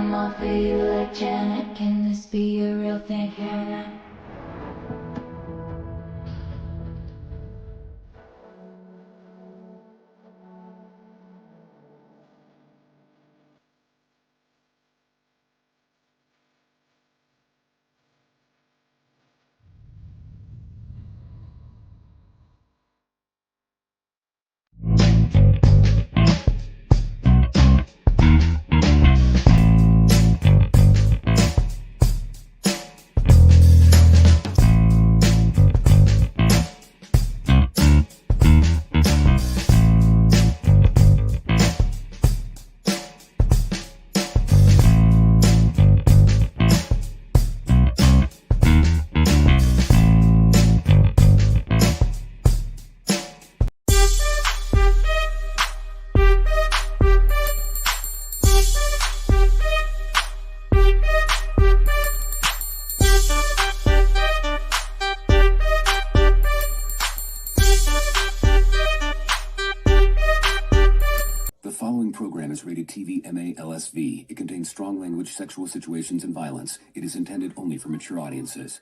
more for you like Janet. Can this be a real thing? The following program is rated TV MA-LSV. It contains strong language, sexual situations, and violence. It is intended only for mature audiences.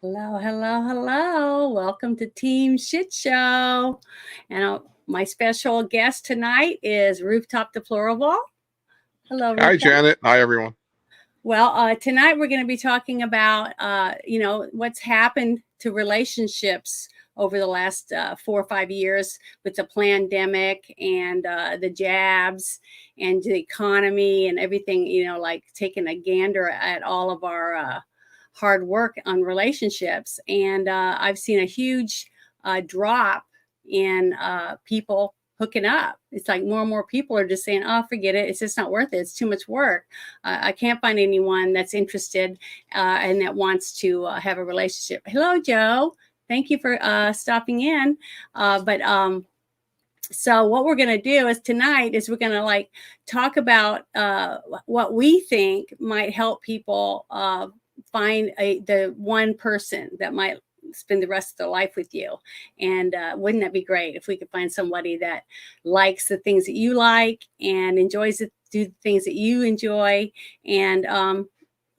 Hello, hello, hello. Welcome to Team Shit Show. And my special guest tonight is Rooftop Deplorable. Hello, Rooftop. Hi, Janet. Hi, everyone. Well, tonight we're going to be talking about, what's happened to relationships over the last 4 or 5 years with the pandemic and the jabs and the economy and everything, like taking a gander at all of our hard work on relationships. And I've seen a huge drop in people hooking up. It's like more and more people are just saying, oh, forget it. It's just not worth it. It's too much work. I can't find anyone that's interested and that wants to have a relationship. Hello, Joe. Thank you for stopping in. So what we're going to do is tonight is we're going to talk about what we think might help people find the one person that might spend the rest of their life with you. And wouldn't that be great if we could find somebody that likes the things that you like and enjoys to do the things that you enjoy and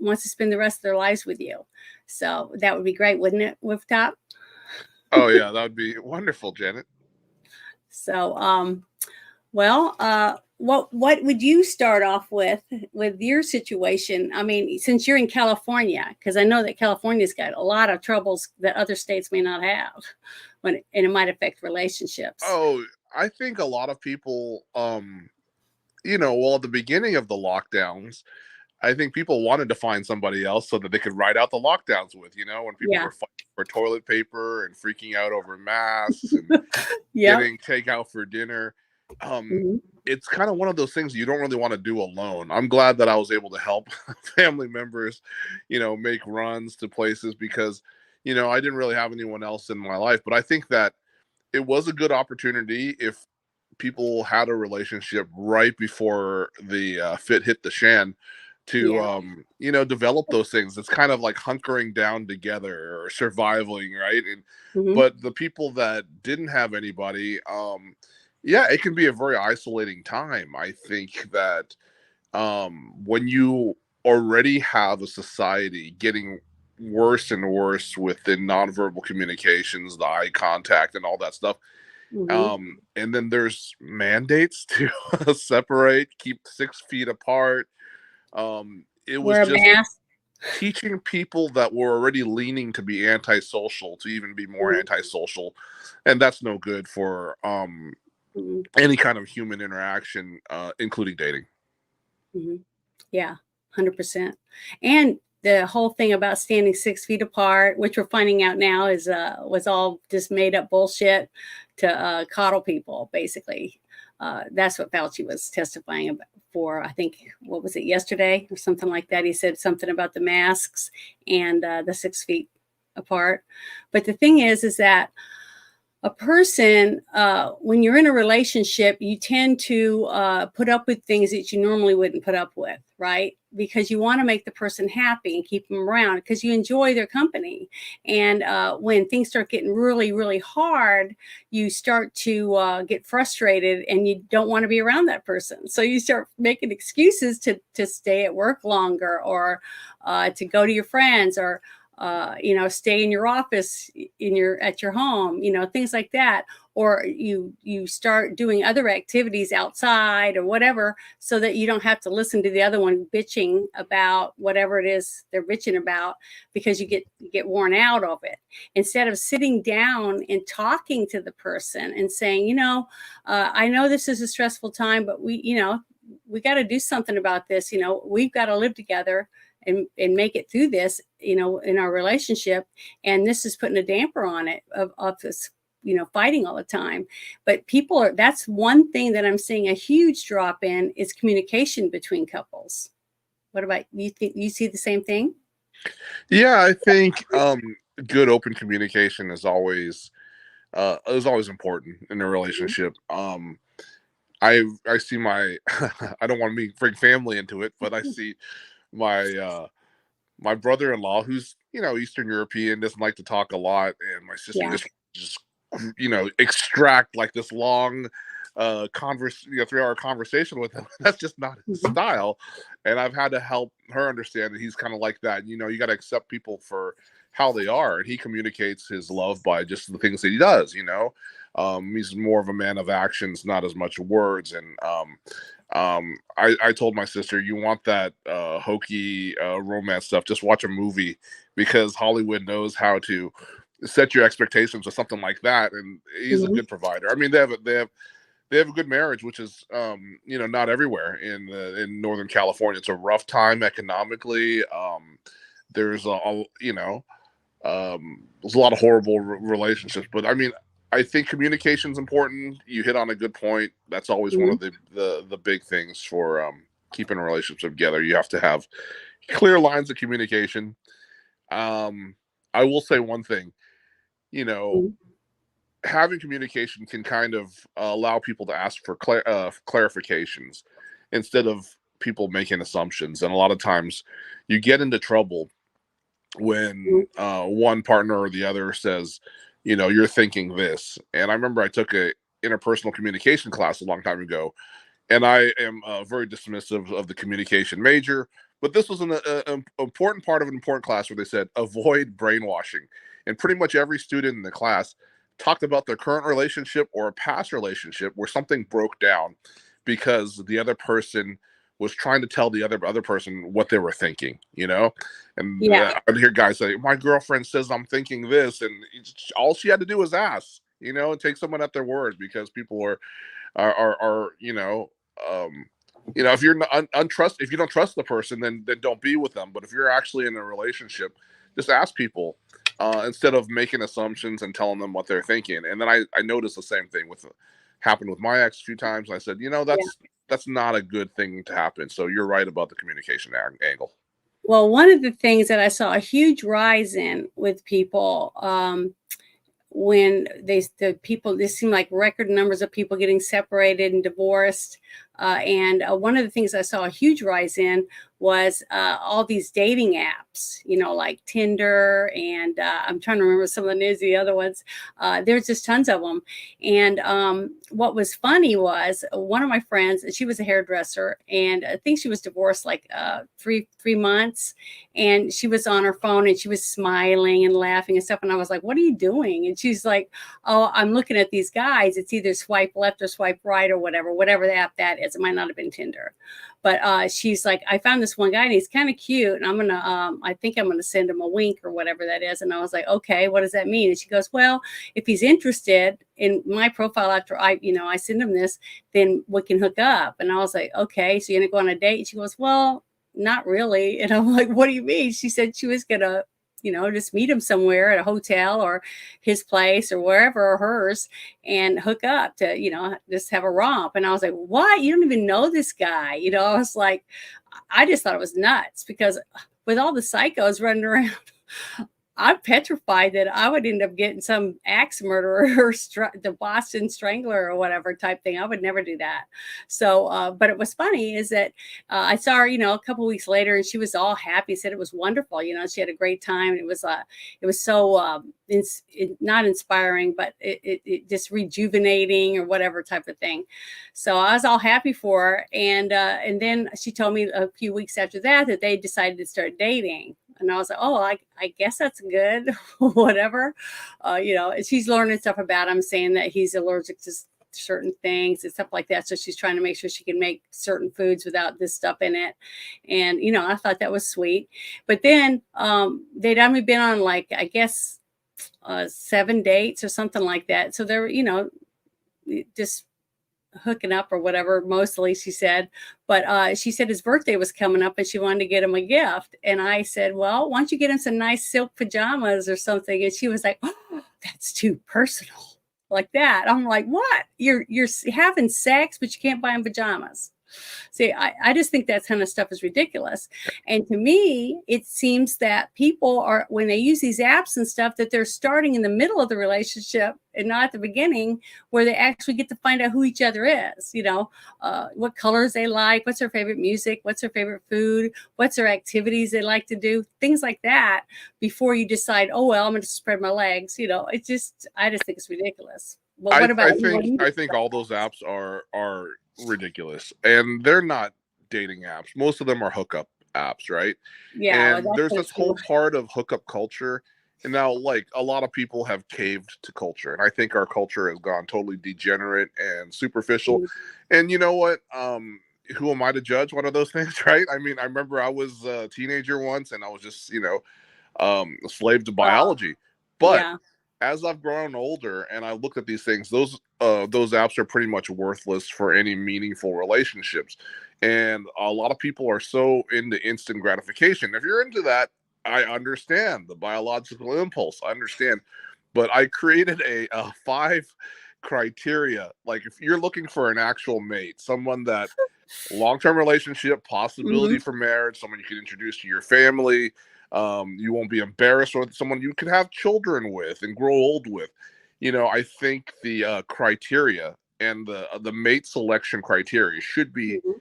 wants to spend the rest of their lives with you. So that would be great, wouldn't it, Rooftop? Oh, yeah, that would be wonderful, Janet. So, what would you start off with your situation? I mean, since you're in California, because I know that California's got a lot of troubles that other states may not have, and it might affect relationships. Oh, I think a lot of people, at the beginning of the lockdowns, I think people wanted to find somebody else so that they could ride out the lockdowns with, when people were fighting for toilet paper and freaking out over masks and getting takeout for dinner. It's kind of one of those things you don't really want to do alone. I'm glad that I was able to help family members, make runs to places because, I didn't really have anyone else in my life. But I think that it was a good opportunity if people had a relationship right before the fit hit the shan to, develop those things. It's kind of like hunkering down together or surviving, right? And but the people that didn't have anybody, it can be a very isolating time. I think that when you already have a society getting worse and worse with the nonverbal communications, the eye contact and all that stuff, and then there's mandates to separate, keep 6 feet apart. It was just teaching people that were already leaning to be antisocial to even be more antisocial, and that's no good for any kind of human interaction, including dating. Yeah, 100%. And the whole thing about standing 6 feet apart, which we're finding out now is was all just made up bullshit to coddle people, basically. That's what Fauci was testifying about for, I think, what was it, yesterday or something like that? He said something about the masks and the 6 feet apart. But the thing is that a person, when you're in a relationship, you tend to put up with things that you normally wouldn't put up with, right? Because you want to make the person happy and keep them around because you enjoy their company. And when things start getting really, really hard, you start to get frustrated and you don't want to be around that person. So you start making excuses to stay at work longer, or to go to your friends, or stay in your office at your home, things like that. Or you start doing other activities outside or whatever, so that you don't have to listen to the other one bitching about whatever it is they're bitching about, because you get worn out of it. Instead of sitting down and talking to the person and saying, I know this is a stressful time, but we got to do something about this. We've got to live together and make it through this, in our relationship. And this is putting a damper on it of this, fighting all the time. But that's one thing that I'm seeing a huge drop in, is communication between couples. What about you? Think you see the same thing? Yeah, I think good open communication is always important in a relationship. I see my I don't want to bring family into it, but I see my brother-in-law, who's Eastern European, doesn't like to talk a lot, and my sister just extract like this long 3-hour conversation with him. That's just not his style, and I've had to help her understand that he's kind of like that. You got to accept people for how they are, and he communicates his love by just the things that he does. He's more of a man of actions, not as much words. And I told my sister, you want that hokey romance stuff, just watch a movie, because Hollywood knows how to set your expectations or something like that. And he's a good provider. I mean, they have a good marriage, which is not everywhere in Northern California. It's a rough time economically. There's there's a lot of horrible relationships, but I mean, I think communication is important. You hit on a good point. That's always one of the big things for keeping a relationship together. You have to have clear lines of communication. I will say one thing, having communication can kind of allow people to ask for clarifications instead of people making assumptions. And a lot of times you get into trouble when one partner or the other says, you're thinking this. And I remember I took a interpersonal communication class a long time ago, and I am very dismissive of the communication major, but this was an important part of an important class where they said, avoid brainwashing. And pretty much every student in the class talked about their current relationship or a past relationship where something broke down because the other person was trying to tell the other person what they were thinking, and I'd hear guys say, my girlfriend says I'm thinking this, and all she had to do was ask, and take someone at their word, because people are if you're if you don't trust the person, then don't be with them. But if you're actually in a relationship, just ask people instead of making assumptions and telling them what they're thinking. And then I noticed the same thing happened with my ex a few times. And I said, that's not a good thing to happen. So you're right about the communication angle. Well, one of the things that I saw a huge rise in with people, when this seemed like record numbers of people getting separated and divorced. And one of the things I saw a huge rise in was all these dating apps, like Tinder, and I'm trying to remember some of the other ones. There's just tons of them. And what was funny was one of my friends, she was a hairdresser, and I think she was divorced like 3 months, and she was on her phone and she was smiling and laughing and stuff. And I was like, what are you doing? And she's like, oh, I'm looking at these guys. It's either swipe left or swipe right or whatever the app that is. It might not have been Tinder. But she's like, I found this one guy and he's kind of cute, and I think I'm gonna send him a wink or whatever that is. And I was like, okay, what does that mean? And she goes, well, if he's interested in my profile after I send him this, then we can hook up. And I was like, okay, so you're gonna go on a date? And she goes, well, not really. And I'm like, what do you mean? She said she was gonna just meet him somewhere at a hotel or his place or wherever, or hers, and hook up to, just have a romp. And I was like, what? You don't even know this guy? I was like, I just thought it was nuts, because with all the psychos running around, I'm petrified that I would end up getting some axe murderer or the Boston Strangler or whatever type thing. I would never do that. So, but it was funny is that I saw her, a couple weeks later, and she was all happy. Said it was wonderful. She had a great time. It was so not inspiring, but it just rejuvenating or whatever type of thing. So I was all happy for her, and then she told me a few weeks after that they decided to start dating. And I was like, oh, I guess that's good, whatever. And she's learning stuff about him, saying that he's allergic to certain things and stuff like that. So she's trying to make sure she can make certain foods without this stuff in it. And, I thought that was sweet. But then they'd only been on I guess 7 dates or something like that. So they're, just hooking up or whatever, mostly, she said. But she said his birthday was coming up and she wanted to get him a gift. And I said, well, why don't you get him some nice silk pajamas or something? And she was like, oh, that's too personal, like that. I'm like, what? You're having sex, but you can't buy him pajamas. See, I just think that kind of stuff is ridiculous. And to me, it seems that people are, when they use these apps and stuff, that they're starting in the middle of the relationship and not at the beginning, where they actually get to find out who each other is, what colors they like, what's their favorite music, what's their favorite food, what's their activities they like to do, things like that, before you decide, oh, well, I'm going to spread my legs. I just think it's ridiculous. Well, what about I think all those apps are ridiculous, and they're not dating apps. Most of them are hookup apps, right? Yeah. And there's this whole part of hookup culture, and now a lot of people have caved to culture, and I think our culture has gone totally degenerate and superficial. Mm-hmm. And you know what? Who am I to judge one of those things, right? I mean, I remember I was a teenager once, and I was just a slave to biology, but yeah. As I've grown older and I look at these things, those apps are pretty much worthless for any meaningful relationships. And a lot of people are so into instant gratification. If you're into that, I understand the biological impulse. I understand. But I created a 5 criteria. Like, if you're looking for an actual mate, someone that long-term relationship, possibility mm-hmm. for marriage, someone you can introduce to your family, you won't be embarrassed with, someone you could have children with and grow old with. I think the criteria and the mate selection criteria should be mm-hmm.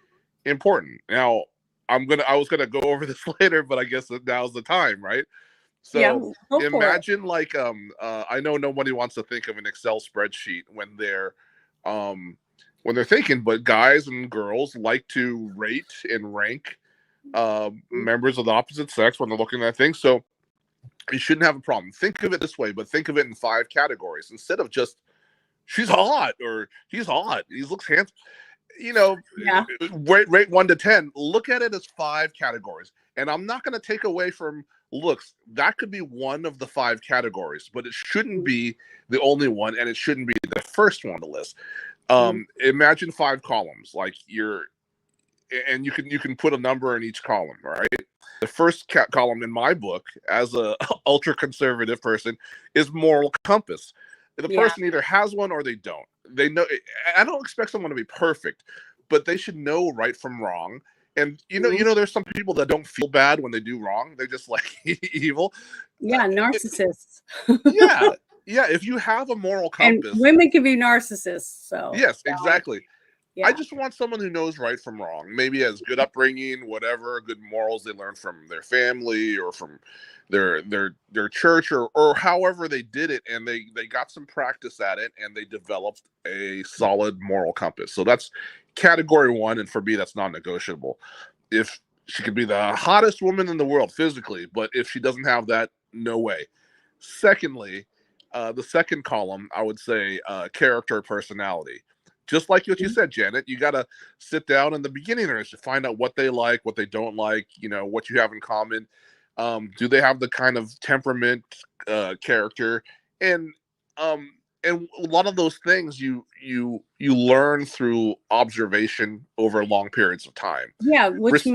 important. Now, I was gonna go over this later, but I guess now's the time, right? So yeah, imagine I know nobody wants to think of an Excel spreadsheet when they're thinking, but guys and girls like to rate and rank members of the opposite sex when they're looking at things. So you shouldn't have a problem. Think of it this way, but think of it in 5 categories instead of just she's hot or he's hot, he looks handsome. Yeah. Rate 1 to 10. Look at it as 5 categories. And I'm not going to take away from looks. That could be one of the 5 categories, but it shouldn't be the only one, and it shouldn't be the first one on the list. Imagine 5 columns, and you can put a number in each column, right? The first column in my book, as a ultra conservative person, is moral compass. The person either has one or they don't. They know. I don't expect someone to be perfect, but they should know right from wrong. And there's some people that don't feel bad when they do wrong. They're just evil. Yeah, narcissists. Yeah. If you have a moral compass, and women can be narcissists. So yes, exactly. Yeah. I just want someone who knows right from wrong. Maybe has good upbringing, whatever, good morals they learned from their family or from their church or however they did it, and they got some practice at it and they developed a solid moral compass. So that's category 1, and for me, that's non-negotiable. If she could be the hottest woman in the world physically, but if she doesn't have that, no way. Secondly, the second column, I would say character, personality. Just like what you said, Janet, you got to sit down in the beginning to find out what they like, what they don't like, what you have in common. Do they have the kind of temperament, character, and a lot of those things you learn through observation over long periods of time. Yeah, which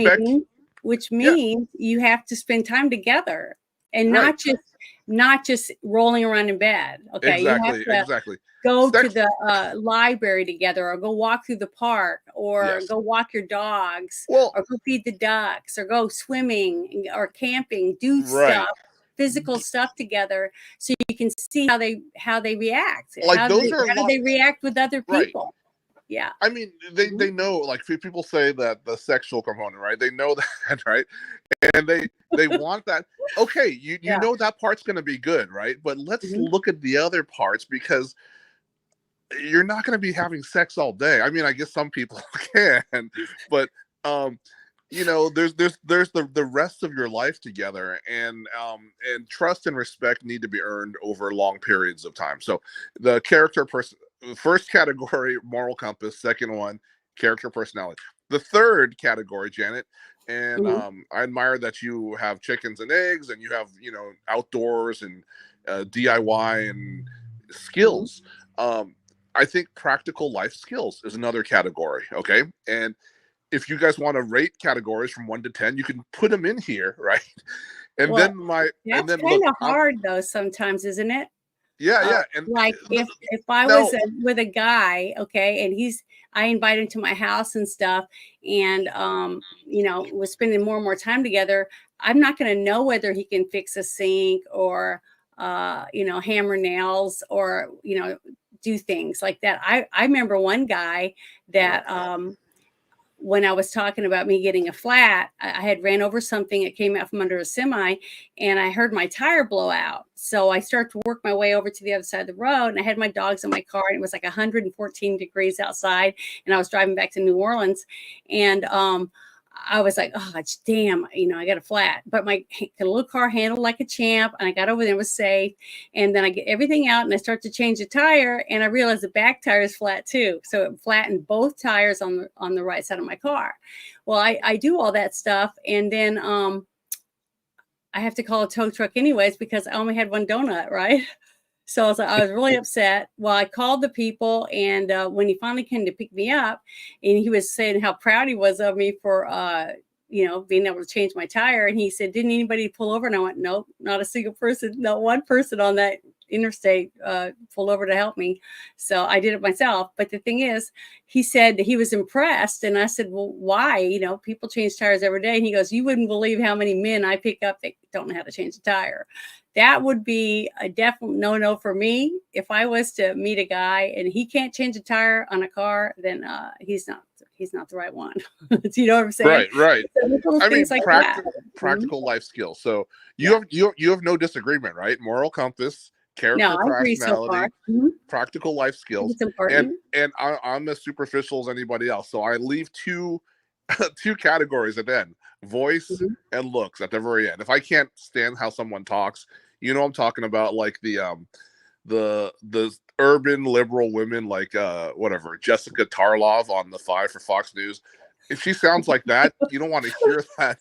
means you have to spend time together and not just rolling around in bed. Okay, exactly. Go to the library together, or go walk through the park, or go walk your dogs, or go feed the ducks, or go swimming or camping. Do stuff physical stuff together so you can see how they react. Like how those do are they react with other people? right. Yeah. I mean, they know, like people say that the sexual component, right? They know that, right? And they want that. Okay, you know that part's going to be good, right? But let's look at the other parts, because you're not going to be having sex all day. I mean, I guess some people can, but there's the rest of your life together, and trust and respect need to be earned over long periods of time. So the first category, moral compass. Second one, character, personality. The third category, Janet, and I admire that you have chickens and eggs, and you have outdoors and DIY and skills. I think practical life skills is another category. Okay, and if you guys want to rate categories from 1 to 10, you can put them in here, right? And then that's kind of hard though sometimes, isn't it? Yeah. And like if I was with a guy, okay, and I invite him to my house and stuff, and we're spending more and more time together, I'm not going to know whether he can fix a sink or hammer nails or do things like that. I remember one guy that when I was talking about me getting a flat, I had ran over something. It came out from under a semi, and I heard my tire blow out. So I started to work my way over to the other side of the road, and I had my dogs in my car, and it was like 114 degrees outside, and I was driving back to New Orleans, and I was like, oh, damn, I got a flat, but my little car handled like a champ, and I got over there, was safe. And then I get everything out, and I start to change the tire, and I realized the back tire is flat too. So it flattened both tires on the right side of my car. Well, I do all that stuff, and then I have to call a tow truck anyways because I only had one donut, right? So I was really upset. Well, I called the people, and when he finally came to pick me up, and he was saying how proud he was of me for, being able to change my tire. And he said, "Didn't anybody pull over?" And I went, "Nope, not a single person, not one person on that interstate pulled over to help me." So I did it myself. But the thing is, he said that he was impressed. And I said, "Well, why? People change tires every day." And he goes, "You wouldn't believe how many men I pick up that don't know how to change a tire." That would be a definite no-no for me. If I was to meet a guy and he can't change a tire on a car, then he's not the right one. You know what I'm saying? Right. So I mean, practical life skills. So you have no disagreement, right? Moral compass, character, personality, practical life skills. It's important. And I'm as superficial as anybody else. So I leave two categories at the end: voice and looks at the very end. If I can't stand how someone talks, I'm talking about, like the urban liberal women, like whatever, Jessica Tarlov on the 5 for Fox News. If she sounds like that, you don't want to hear that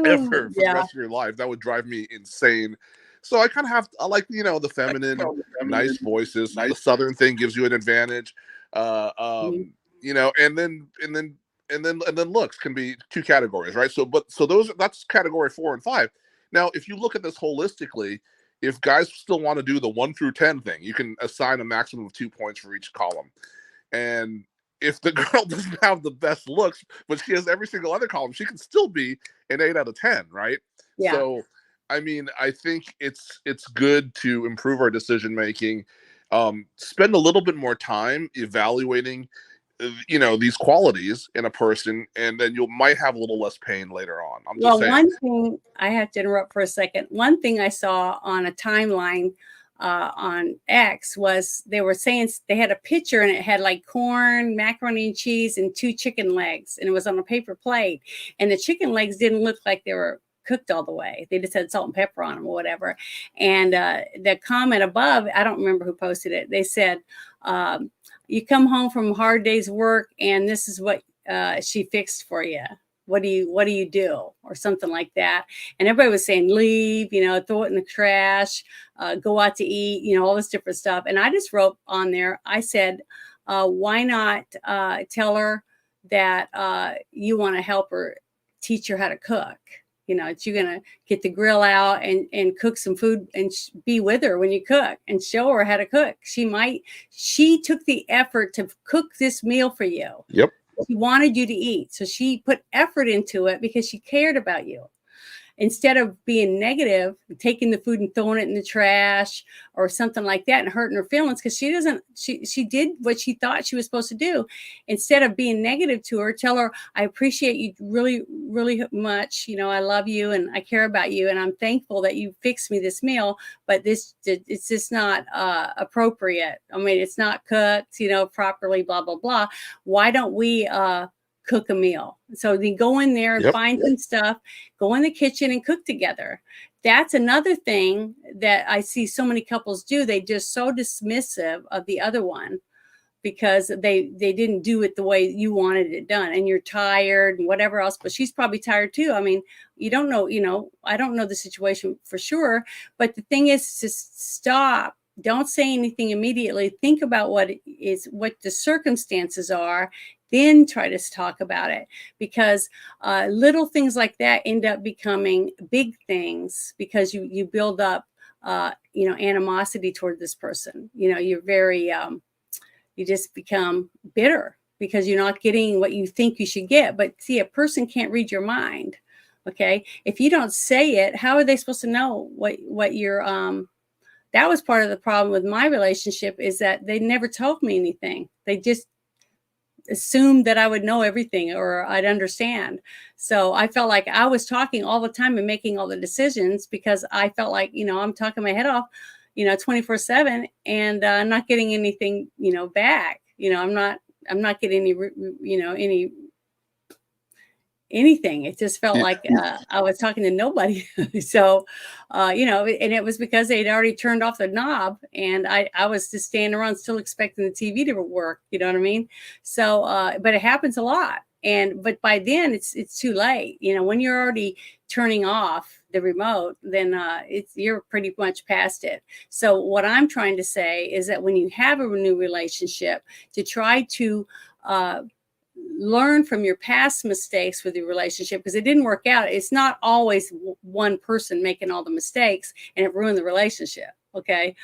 ever for the rest of your life. That would drive me insane. So I kind of I like the feminine, nice voices. The Southern thing gives you an advantage. And then looks can be two categories, right? So that's category 4 and 5. Now, if you look at this holistically, if guys still want to do the 1 through 10 thing, you can assign a maximum of 2 points for each column. And if the girl doesn't have the best looks, but she has every single other column, she can still be an 8 out of 10, right? Yeah. So, I mean, I think it's good to improve our decision making. Spend a little bit more time evaluating these qualities in a person, and then you might have a little less pain later on. I'm just saying. One thing, I have to interrupt for a second. One thing I saw on a timeline on X was they were saying they had a picture and it had like corn, macaroni and cheese, and 2 chicken legs, and it was on a paper plate. And the chicken legs didn't look like they were cooked all the way. They just had salt and pepper on them or whatever. And the comment above, I don't remember who posted it. They said, "You come home from a hard day's work, and this is what she fixed for you. What do you do?" Or something like that. And everybody was saying, leave, throw it in the trash, go out to eat, all this different stuff. And I just wrote on there, I said, why not tell her that you want to help her, teach her how to cook? That you're going to get the grill out and cook some food and be with her when you cook and show her how to cook. She took the effort to cook this meal for you. Yep. She wanted you to eat. So she put effort into it because she cared about you. instead of being negative, taking the food and throwing it in the trash or something like that and hurting her feelings, because she did what she thought she was supposed to do. Instead of being negative to her, tell her, I appreciate you really, really much. You know, I love you and I care about you. And I'm thankful that you fixed me this meal, but it's just not appropriate. I mean, it's not cooked, you know, properly, blah, blah, blah. Why don't we cook a meal? So they go in there and find some stuff, go in the kitchen and cook together. That's another thing that I see so many couples do. They just so dismissive of the other one because they didn't do it the way you wanted it done, and you're tired and whatever else, but she's probably tired too. I mean, you don't know, you know, I don't know the situation for sure, but the thing is, just stop. Don't say anything immediately. Think about what the circumstances are, then try to talk about it, because little things like that end up becoming big things because you build up, you know, animosity toward this person. You know, you're very, you just become bitter because you're not getting what you think you should get. But see, a person can't read your mind. Okay. If you don't say it, how are they supposed to know what you're, that was part of the problem with my relationship, is that they never told me anything. They just assumed that I would know everything or I'd understand. So I felt like I was talking all the time and making all the decisions because I felt like, you know, I'm talking my head off, you know, 24/7, and I'm not getting anything, you know, back. You know, I'm not getting any, you know, anything. It just felt like I was talking to nobody. So, you know, and it was because they'd already turned off the knob, and I was just standing around still expecting the TV to work. You know what I mean? So, but it happens a lot. But by then it's too late. You know, when you're already turning off the remote, then you're pretty much past it. So what I'm trying to say is that when you have a new relationship, to try to learn from your past mistakes with your relationship, because it didn't work out. It's not always one person making all the mistakes and it ruined the relationship. Okay.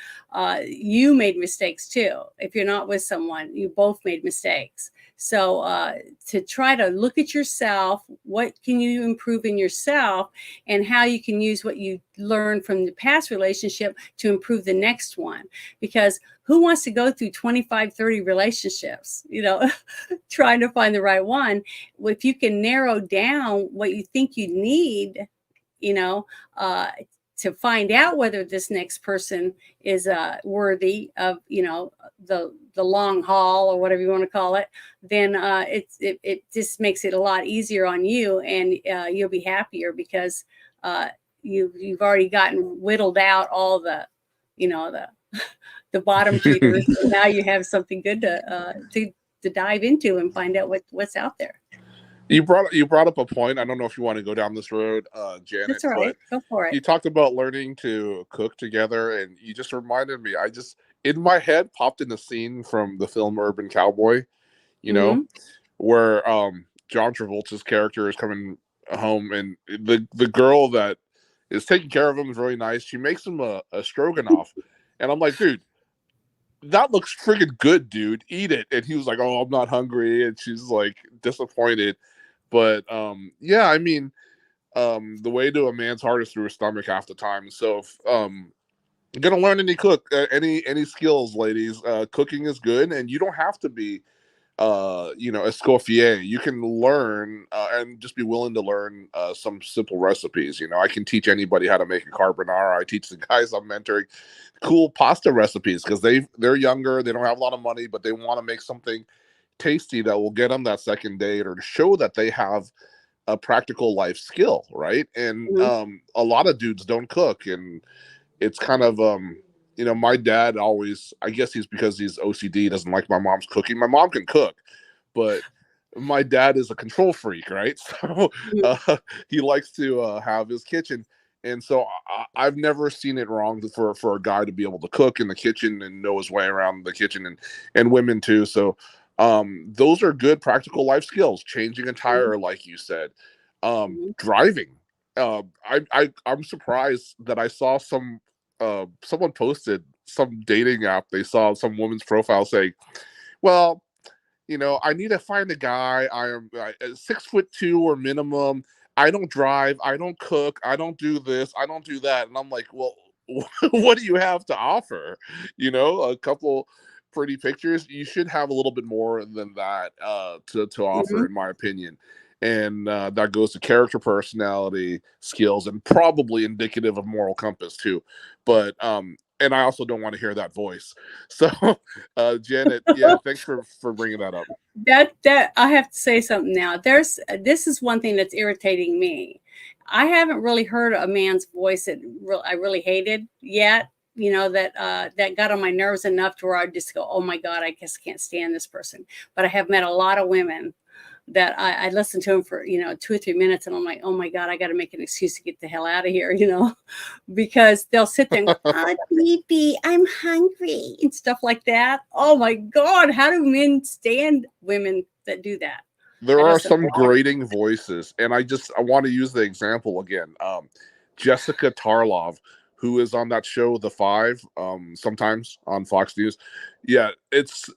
You made mistakes too. If you're not with someone, you both made mistakes. So to try to look at yourself, what can you improve in yourself, and how you can use what you learned from the past relationship to improve the next one. Because who wants to go through 25, 30 relationships, you know, trying to find the right one? If you can narrow down what you think you need, you know, to find out whether this next person is worthy of, you know, the long haul or whatever you want to call it, then it just makes it a lot easier on you, and you'll be happier because you've already gotten whittled out all the, you know, the bottom feeders. So now you have something good to dive into and find out what's out there. You brought up a point. I don't know if you want to go down this road, Janet. That's all right. Go for it. You talked about learning to cook together, and you just reminded me. I just, in my head, popped in the scene from the film Urban Cowboy, you know, where John Travolta's character is coming home, and the girl that is taking care of him is really nice. She makes him a stroganoff, and I'm like, dude, that looks friggin' good, dude. Eat it. And he was like, oh, I'm not hungry, and she's like disappointed. But yeah, I mean, the way to a man's heart is through his stomach half the time. So if you're gonna learn any skills, ladies, cooking is good, and you don't have to be you know, Escoffier. You can learn and just be willing to learn some simple recipes. You know, I can teach anybody how to make a carbonara. I teach the guys I'm mentoring cool pasta recipes because they're younger, they don't have a lot of money, but they want to make something tasty that will get them that second date, or to show that they have a practical life skill, right? And a lot of dudes don't cook, and it's kind of you know, my dad always, I guess he's because he's OCD, doesn't like my mom's cooking. My mom can cook, but my dad is a control freak, right? So he likes to have his kitchen. And so I've never seen it wrong for a guy to be able to cook in the kitchen and know his way around the kitchen, and women too. So those are good practical life skills. Changing a tire, like you said, driving. I'm surprised that I saw someone posted some dating app. They saw some woman's profile saying, well, you know, I need to find a guy. I am 6'2" or minimum. I don't drive, I don't cook, I don't do this, I don't do that. And I'm like, well, what do you have to offer? You know, a couple pretty pictures. You should have a little bit more than that to offer, Mhm. in my opinion. And that goes to character, personality, skills, and probably indicative of moral compass too. But and I also don't want to hear that voice. So, Janet, yeah, thanks for bringing that up. That I have to say something now. This is one thing that's irritating me. I haven't really heard a man's voice that I really hated yet. You know, that got on my nerves enough to where I just go, oh my God, I guess I can't stand this person. But I have met a lot of women that I listened to them for 2 or 3 minutes, and I'm like, oh my God, I got to make an excuse to get the hell out of here, because they'll sit there and go, oh, baby, I'm hungry and stuff like that. Oh my God, how do men stand women that do that? There That are is so some wrong. grating voices, and I want to use the example again. Jessica Tarlov, who is on that show The Five, sometimes on Fox News. Yeah, it's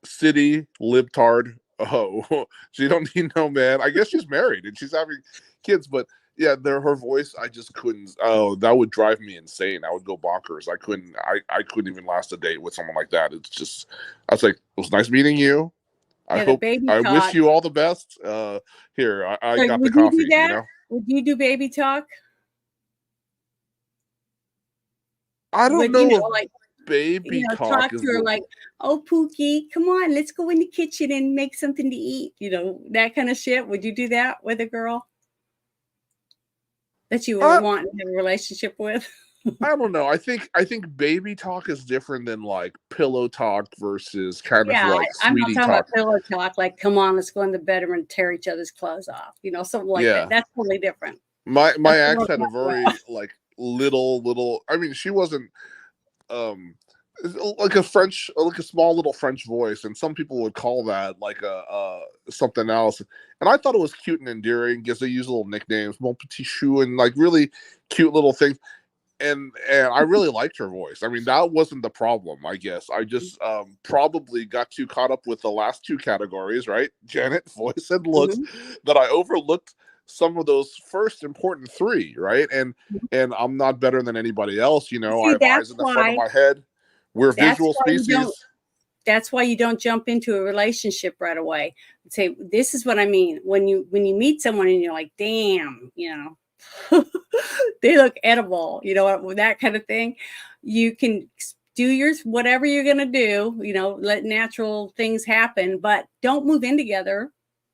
city libtard. Oh, she don't need no man. I guess she's married and she's having kids, but yeah, her voice, I just couldn't. Oh, that would drive me insane. I would go bonkers. I couldn't even last a date with someone like that. It's just, I was like, it was nice meeting you. Yeah, the baby I wish talk. you all the best. Here, I So got the would you do coffee, that? Would you do baby talk? I don't Would know if like baby talk talk is to her like, oh Pookie, come on, let's go in the kitchen and make something to eat, that kind of shit. Would you do that with a girl that you were wanting to have a relationship with? I don't know. I think baby talk is different than like pillow talk versus kind of Yeah, like I'm not sweetie talking about talk. pillow talk, like, come on, let's go in the bedroom and tear each other's clothes off, something like that. Yeah. That's totally different. My That's what ex I'm had a talking very about. like little, I mean, she wasn't um like a small little French voice, and some people would call that like a something else. And I thought it was cute and endearing because they use little nicknames, Mon Petit Chou, and like really cute little things. And I really liked her voice. I mean, that wasn't the problem, I guess. I just probably got too caught up with the last two categories, right? Janet, voice and looks, Mhm. that I overlooked some of those first important three, right? And I'm not better than anybody else, I See, have eyes in the front of my head. We're that's visual why you don't species. that's why you don't jump into a relationship right away. Say, this is what I mean. When you meet someone and you're like, damn, they look edible, that kind of thing. You can do whatever you're gonna do, let natural things happen, but don't move in together.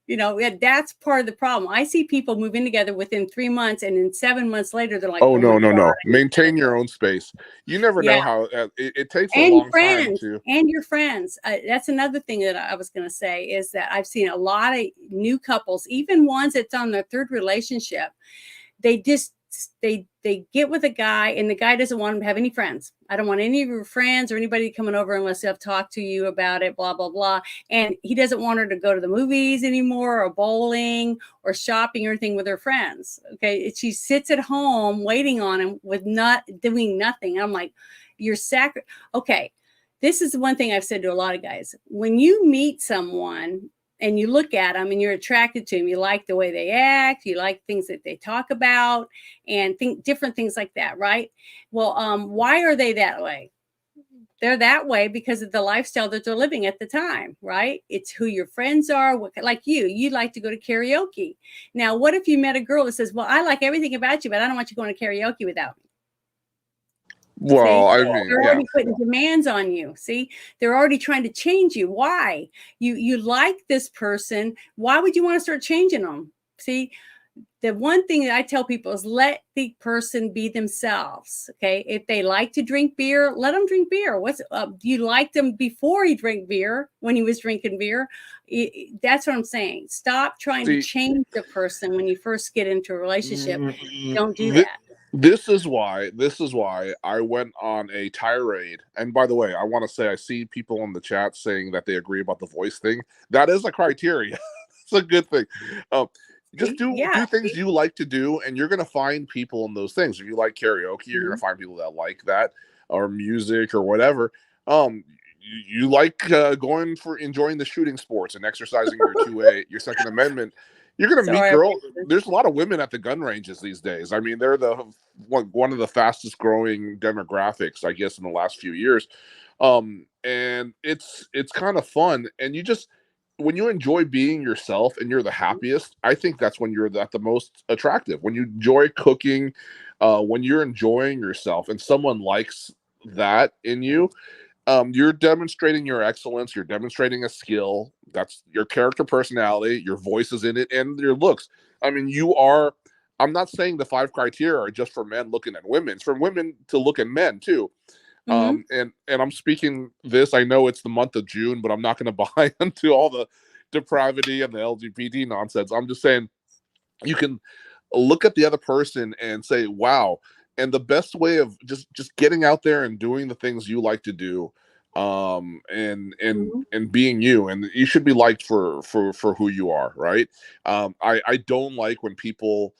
That's part of the problem. I see people move in together within 3 months, and then 7 months later, they're like, Oh oh my no, no, God, no! I need to Maintain go your away. own space. You never Yeah. know how it takes a And your long time friends to. and your friends. That's another thing that I was going to say, is that I've seen a lot of new couples, even ones that's on their third relationship. They just they get with a guy, and the guy doesn't want them to have any friends. I don't want any of your friends or anybody coming over unless they've talked to you about it, blah blah blah. And he doesn't want her to go to the movies anymore, or bowling, or shopping, or anything with her friends. Okay, she sits at home waiting on him with not doing nothing. I'm like, you're okay. This is the one thing I've said to a lot of guys. When you meet someone and you look at them and you're attracted to them, you like the way they act, you like things that they talk about, and think different things like that, right? Well, why are they that way? They're that way because of the lifestyle that they're living at the time, right? It's who your friends are. Like you like to go to karaoke. Now, what if you met a girl that says, well, I like everything about you, but I don't want you going to karaoke without me? Well, See, I mean, they're yeah. already putting demands on you. See, they're already trying to change you. Why? You like this person. Why would you want to start changing them? See, the one thing that I tell people is let the person be themselves. Okay, if they like to drink beer, let them drink beer. You liked them before he drank beer, when he was drinking beer? That's what I'm saying. Stop trying to See, change the person when you first get into a relationship. Don't do thi- that. this is why I went on a tirade. And by the way, I want to say I see people in the chat saying that they agree about the voice thing. That is a criteria. It's a good thing. Just do things you like to do, and you're gonna find people in those things. If you like karaoke, you're gonna find people that like that, or music, or whatever. You like enjoying the shooting sports and exercising your 2A, your Second Amendment. You're gonna meet Sorry. girls. There's a lot of women at the gun ranges these days. I mean, they're the one of the fastest growing demographics, I guess, in the last few years. And it's kind of fun. And you just when you enjoy being yourself and you're the happiest, I think that's when you're at the most attractive. When you enjoy cooking, when you're enjoying yourself, and someone likes that in you, you're demonstrating your excellence. You're demonstrating a skill. That's your character personality. Your voice is in it, and your looks. I mean, you are. I'm not saying the 5 criteria are just for men looking at women. It's for women to look at men too. And I'm speaking this. I know it's the month of June, but I'm not going to buy into all the depravity and the LGBT nonsense. I'm just saying you can look at the other person and say, "Wow." And the best way of just getting out there and doing the things you like to do, and being you, and you should be liked for who you are, right? I don't like when people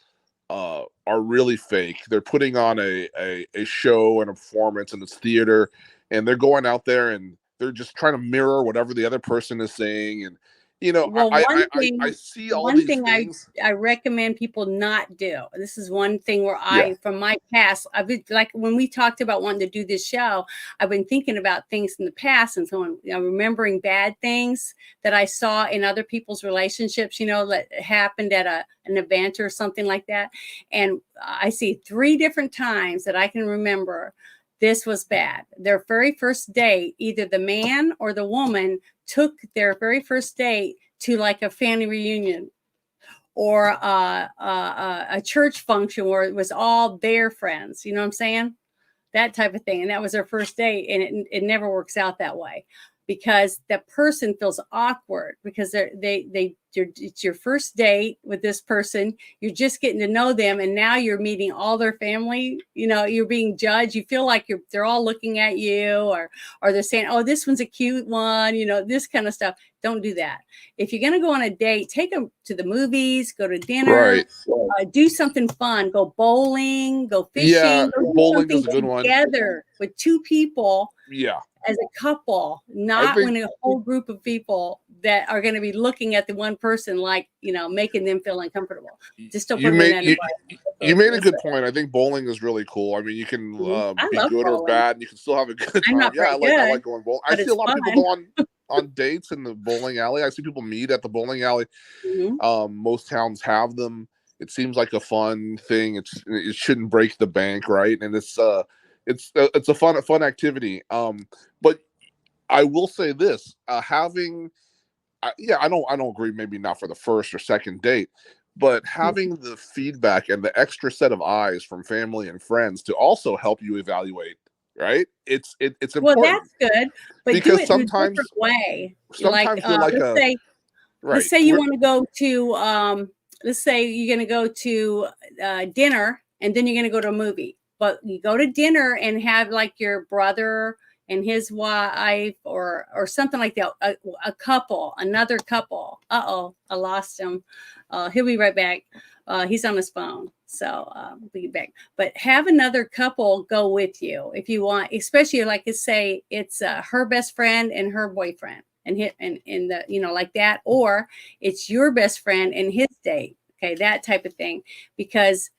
are really fake. They're putting on a show and a performance, and it's theater, and they're going out there and they're just trying to mirror whatever the other person is saying. And Well, I see all these things. I recommend people not do. This is one thing where from my past, I've been like when we talked about wanting to do this show, I've been thinking about things in the past and so on, remembering bad things that I saw in other people's relationships, that happened at an event or something like that. And I see 3 different times that I can remember this was bad. Their very first date, either the man or the woman took their very first date to like a family reunion or a church function where it was all their friends. You know what I'm saying? That type of thing. And that was their first date. And it never works out that way because the person feels awkward because it's your first date with this person. You're just getting to know them. And now you're meeting all their family. You're being judged. You feel like they're all looking at you or they're saying, oh, this one's a cute one, this kind of stuff. Don't do that. If you're going to go on a date, take them to the movies, go to dinner, do something fun, go bowling, go fishing. Yeah, bowling is a good one. Together with 2 people. Yeah. As a couple, not when a whole group of people that are going to be looking at the one person, like, making them feel uncomfortable. Just don't put them in that. You made a good point. I think bowling is really cool. I mean, you can be good bowling. Or bad, and you can still have a good time. I like going bowling. I see a lot of people go on dates in the bowling alley. I see people meet at the bowling alley. Most towns have them. It seems like a fun thing. It shouldn't break the bank, right? And it's a fun activity. But I will say this: I don't agree. Maybe not for the first or second date, but having the feedback and the extra set of eyes from family and friends to also help you evaluate. Right? It's important. Well, that's good, but because do it sometimes in a different way. Sometimes let's say you want to go to let's say you're going to go to dinner and then you're going to go to a movie. But you go to dinner and have like your brother and his wife or something like that, a couple, another couple. Uh-oh, I lost him. He'll be right back. He's on his phone. So we'll be back. But have another couple go with you if you want, especially like I say, it's her best friend and her boyfriend and the, like that, or it's your best friend and his date. Okay, that type of thing, because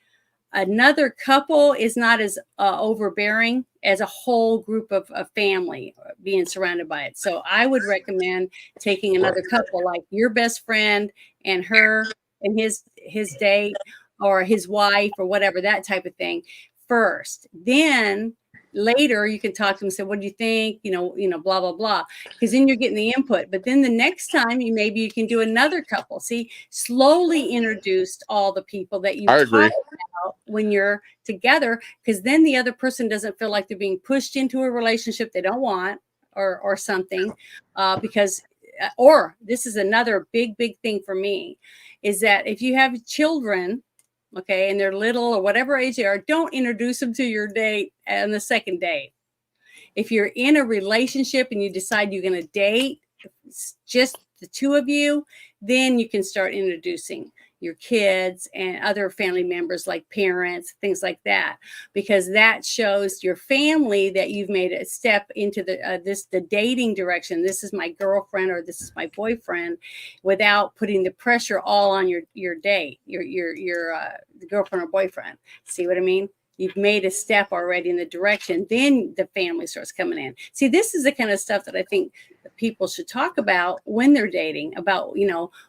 another couple is not as overbearing as a whole group of family being surrounded by it. So I would recommend taking another couple, like your best friend and her and his date or his wife or whatever, that type of thing first. Then later you can talk to them and say, what do you think? Blah, blah, blah. Because then you're getting the input. But then the next time maybe you can do another couple. See, slowly introduce all the people that you talk about when you're together, because then the other person doesn't feel like they're being pushed into a relationship they don't want or something. Or this is another big thing for me, is that if you have children, okay, and they're little or whatever age they are, don't introduce them to your date on the second date. If you're in a relationship and you decide you're going to date just the 2 of you, then you can start introducing your kids and other family members like parents, things like that, because that shows your family that you've made a step into the dating direction. This is my girlfriend or this is my boyfriend, without putting the pressure all on your date, your girlfriend or boyfriend. See what I mean? You've made a step already in the direction. Then the family starts coming in. See, this is the kind of stuff that I think people should talk about when they're dating, about,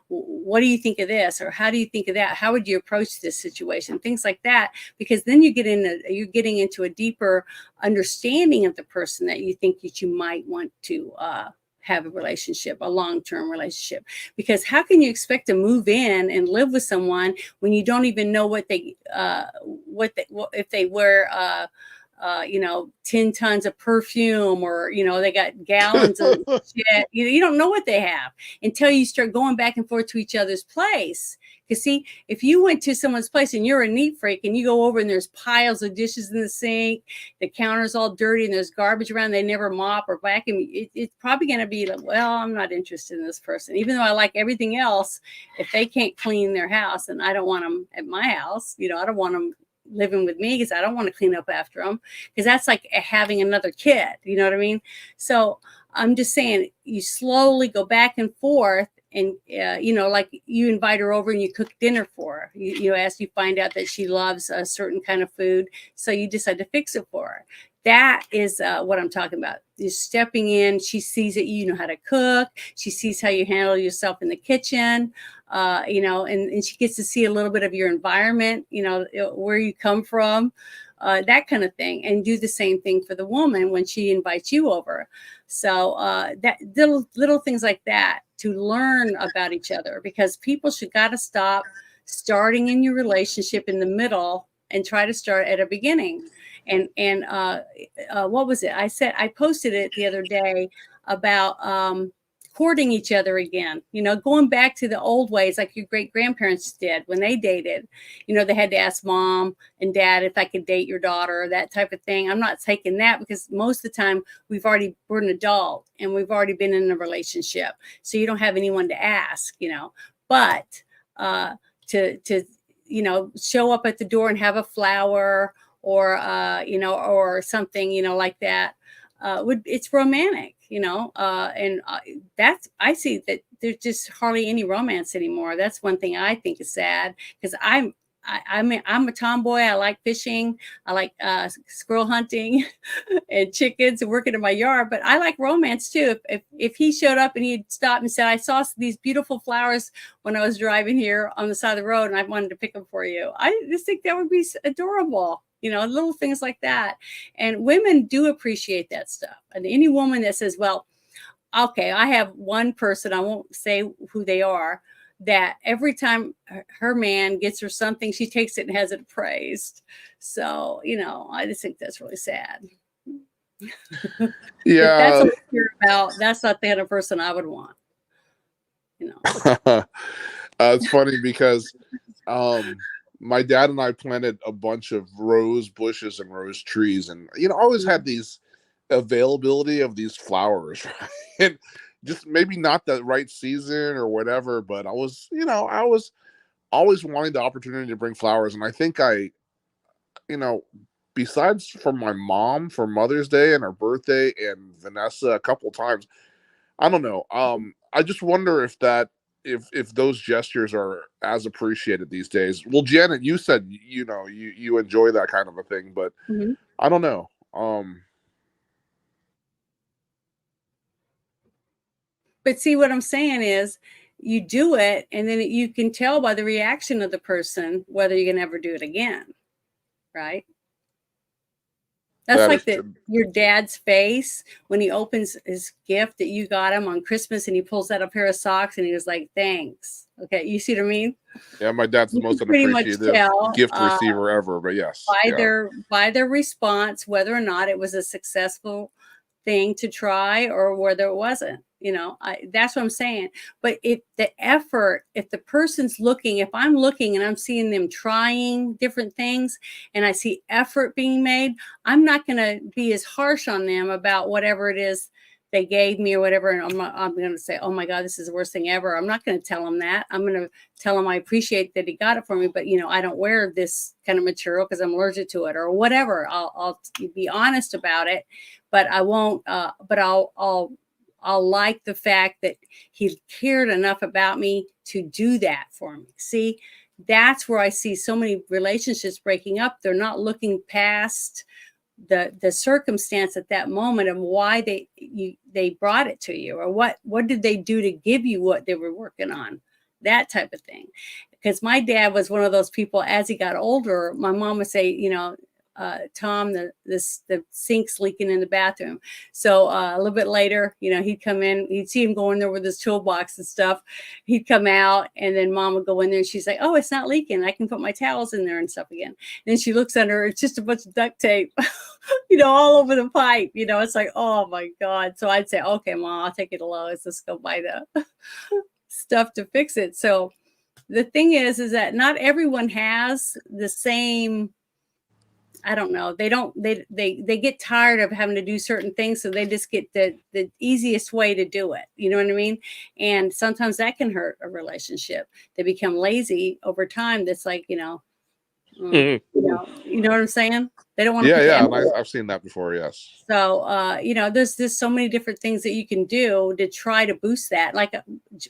what do you think of this? Or how do you think of that? How would you approach this situation? Things like that, because then you're getting into a deeper understanding of the person that you think that you might want to have a relationship, a long-term relationship. Because how can you expect to move in and live with someone when you don't even know if they wear 10 tons of perfume, or they got gallons of shit. You don't know what they have until you start going back and forth to each other's place. Because see, if you went to someone's place and you're a neat freak and you go over and there's piles of dishes in the sink, the counter's all dirty and there's garbage around, they never mop or vacuum, it's probably going to be like, well, I'm not interested in this person. Even though I like everything else, if they can't clean their house, and I don't want them at my house, I don't want them living with me because I don't want to clean up after them, because that's like having another kid. You know what I mean? So I'm just saying, you slowly go back and forth, and like you invite her over and you cook dinner for her. You find out that she loves a certain kind of food, so you decide to fix it for her. That is what I'm talking about. You're stepping in. She sees that you know how to cook. She sees how you handle yourself in the kitchen, and she gets to see a little bit of your environment, where you come from, that kind of thing. And do the same thing for the woman when she invites you over. So that little things like that, to learn about each other, because people got to stop starting in your relationship in the middle and try to start at a beginning. And what was it? I posted it the other day about courting each other again, going back to the old ways, like your great grandparents did when they dated. They had to ask mom and dad if I could date your daughter, that type of thing. I'm not taking that, because most of the time we're an adult and we've already been in a relationship. So you don't have anyone to ask, but to show up at the door and have a flower, or or something, like that, it's romantic, and that's, I see that there's just hardly any romance anymore. That's one thing I think is sad, because I'm a tomboy. I like fishing. I like squirrel hunting and chickens and working in my yard. But I like romance too. If he showed up and he'd stop and said, "I saw these beautiful flowers when I was driving here on the side of the road, and I wanted to pick them for you," I just think that would be adorable. Little things like that. And women do appreciate that stuff. And any woman that says, well, okay, I have one person, I won't say who they are, that every time her man gets her something, she takes it and has it praised. So, I just think that's really sad. Yeah. That's what you're about. That's not the kind of person I would want. It's funny because my dad and I planted a bunch of rose bushes and rose trees, and always had these availability of these flowers, right? And just maybe not the right season or whatever, but I was always wanting the opportunity to bring flowers. And I think besides for my mom for Mother's Day and her birthday, and Vanessa a couple times, I don't know. I just wonder if those gestures are as appreciated these days. Well, Janet, you said you enjoy that kind of a thing, but I don't know. But see, what I'm saying is, you do it, and then you can tell by the reaction of the person whether you can ever do it again, right? That's like your dad's face when he opens his gift that you got him on Christmas, and he pulls out a pair of socks and he was like, "Thanks." Okay, you see what I mean? Yeah, my dad's the most unappreciative gift receiver ever. But yes, by their response, whether or not it was a successful thing to try or whether it wasn't. That's what I'm saying. But if the person's looking, if I'm looking and I'm seeing them trying different things and I see effort being made, I'm not going to be as harsh on them about whatever it is they gave me or whatever, and I'm going to say, oh my God, this is the worst thing ever. I'm not going to tell him that. I'm going to tell him I appreciate that he got it for me, but I don't wear this kind of material because I'm allergic to it or whatever. I'll be honest about it, but I won't. But I'll like the fact that he cared enough about me to do that for me. See, that's where I see so many relationships breaking up. They're not looking past the circumstance at that moment of why they brought it to you, or what did they do to give you what they were working on, that type of thing. Because my dad was one of those people, as he got older, my mom would say, Tom, the sink's leaking in the bathroom. So a little bit later, he'd come in, he'd see him go in there with his toolbox and stuff. He'd come out, and then mom would go in there and she's like, oh, it's not leaking. I can put my towels in there and stuff again. And then she looks under, it's just a bunch of duct tape, all over the pipe. It's like, oh my God. So I'd say, okay, Mom, I'll take it to Lowe's. Let's go buy the stuff to fix it. So the thing is that not everyone has the same, I don't know. They get tired of having to do certain things. So they just get the easiest way to do it. You know what I mean? And sometimes that can hurt a relationship. They become lazy over time. That's like, you know what I'm saying? They don't want to. Yeah. I've seen that before. Yes. So, there's so many different things that you can do to try to boost that. Like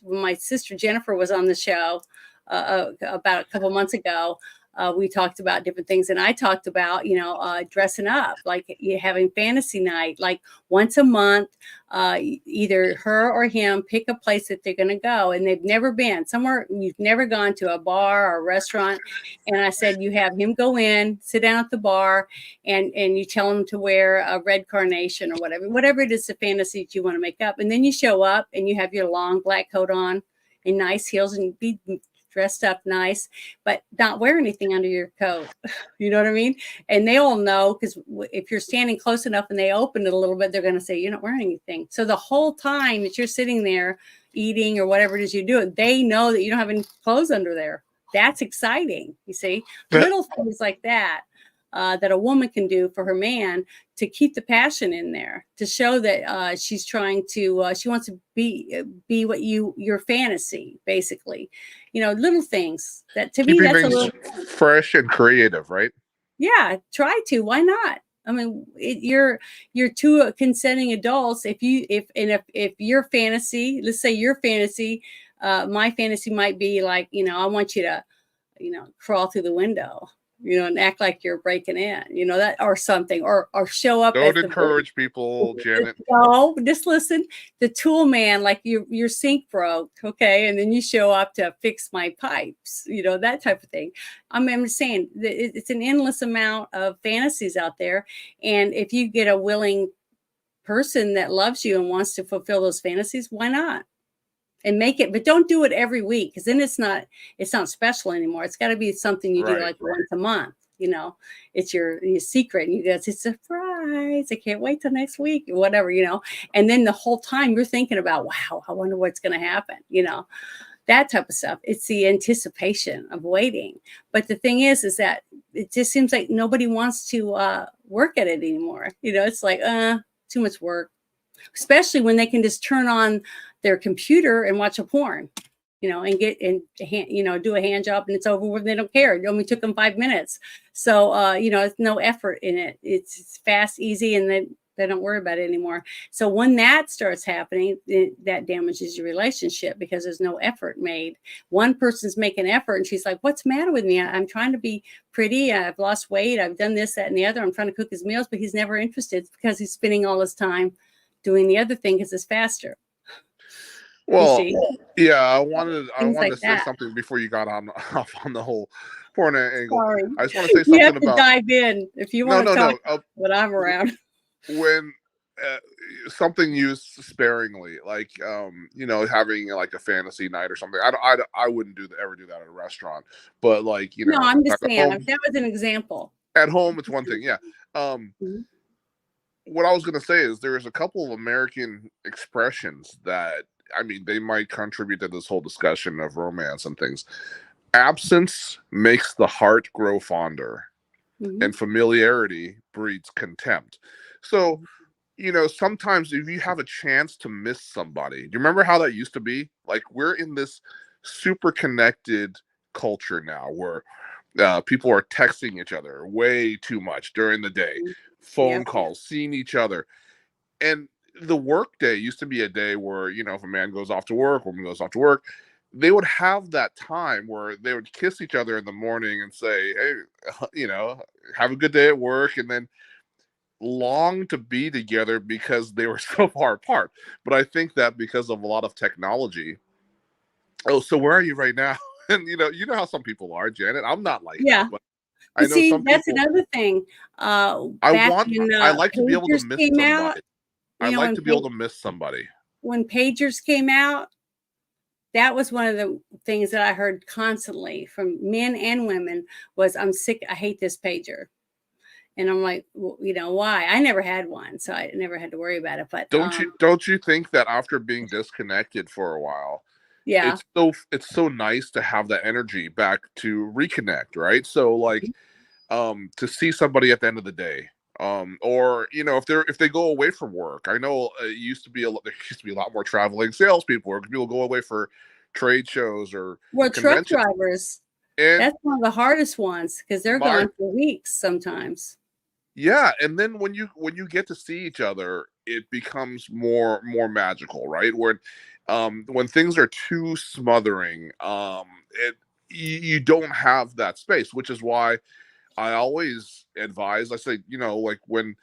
when my sister Jennifer was on the show about a couple months ago, we talked about different things, and I talked about, dressing up, like having fantasy night, like once a month, either her or him pick a place that they're going to go, and they've never been somewhere, you've never gone to a bar or a restaurant. And I said, you have him go in, sit down at the bar, and you tell him to wear a red carnation or whatever it is, the fantasy that you want to make up. And then you show up and you have your long black coat on and nice heels and be dressed up nice, but not wear anything under your coat. You know what I mean? And they all know, because if you're standing close enough and they open it a little bit, they're going to say, you're not wearing anything. So the whole time that you're sitting there eating or whatever it is you do, they know that you don't have any clothes under there. That's exciting. You see, little things like that. That a woman can do for her man to keep the passion in there, to show that she's trying to, she wants to be what your fantasy, basically. Little things that to me, that's a little fresh and creative, right? Yeah, try to. Why not? I mean, you're two consenting adults. If your fantasy, let's say your fantasy, my fantasy might be like, I want you to, crawl through the window, and act like you're breaking in, that, or something, or show up. Don't encourage people, Janet. No, just listen. The tool man, like your sink broke, okay, and then you show up to fix my pipes, that type of thing. I'm just saying that it's an endless amount of fantasies out there, and if you get a willing person that loves you and wants to fulfill those fantasies, why not? And make it, but don't do it every week, because then it's not special anymore. It's got to be something you do like once a month. It's your secret, and it's a surprise. I can't wait till next week, or whatever. And then the whole time you're thinking about, wow, I wonder what's going to happen. That type of stuff. It's the anticipation of waiting. But the thing is that it just seems like nobody wants to work at it anymore. It's like too much work, especially when they can just turn on their computer and watch a porn, and do a hand job, and it's over with. They don't care. It only took them 5 minutes. So, it's no effort in it. It's fast, easy, and then they don't worry about it anymore. So when that starts happening, that damages your relationship, because there's no effort made. One person's making effort, and she's like, what's the matter with me? I'm trying to be pretty. I've lost weight. I've done this, that, and the other. I'm trying to cook his meals, but he's never interested. It's because he's spending all his time doing the other thing because it's faster. Well, yeah, I wanted like to say something before you got off on the whole porn angle. Sorry. I just want to say something you have about. To dive in if you want to talk. When I'm around. When something used sparingly, like having like a fantasy night or something. I wouldn't ever do that at a restaurant. But like No, I'm just saying that was an example. At home, it's one thing. Yeah. What I was going to say is there's a couple of American expressions that, they might contribute to this whole discussion of romance and things. Absence makes the heart grow fonder, and familiarity breeds contempt. So, sometimes if you have a chance to miss somebody, do you remember how that used to be? Like, we're in this super connected culture now where people are texting each other way too much during the day, phone Yep. calls, seeing each other. And the work day used to be a day where, if a man goes off to work, woman goes off to work, they would have that time where they would kiss each other in the morning and say, hey, have a good day at work. And then long to be together because they were so far apart. But I think that because of a lot of technology. Oh, so where are you right now? And you know how some people are, Janet. I'm not like Yeah. that, but I know See, some that's people. another thing. I like to be able to pagers miss came out, somebody. I like to be able to miss somebody. when pagers came out, that was one of the things that I heard constantly from men and women was, I'm sick. I hate this pager. And I'm like, well, why? I never had one, so I never had to worry about it. But don't you think that after being disconnected for a while, yeah, it's so nice to have that energy back to reconnect, right? So like, to see somebody at the end of the day, or if they go away from work. I know there used to be a lot more traveling salespeople, or people go away for trade shows or truck conventions. drivers. And that's one of the hardest ones because they're gone for weeks sometimes. Yeah, and then when you get to see each other, it becomes more magical, right? When things are too smothering, you don't have that space, which is why I always advise. I say, like when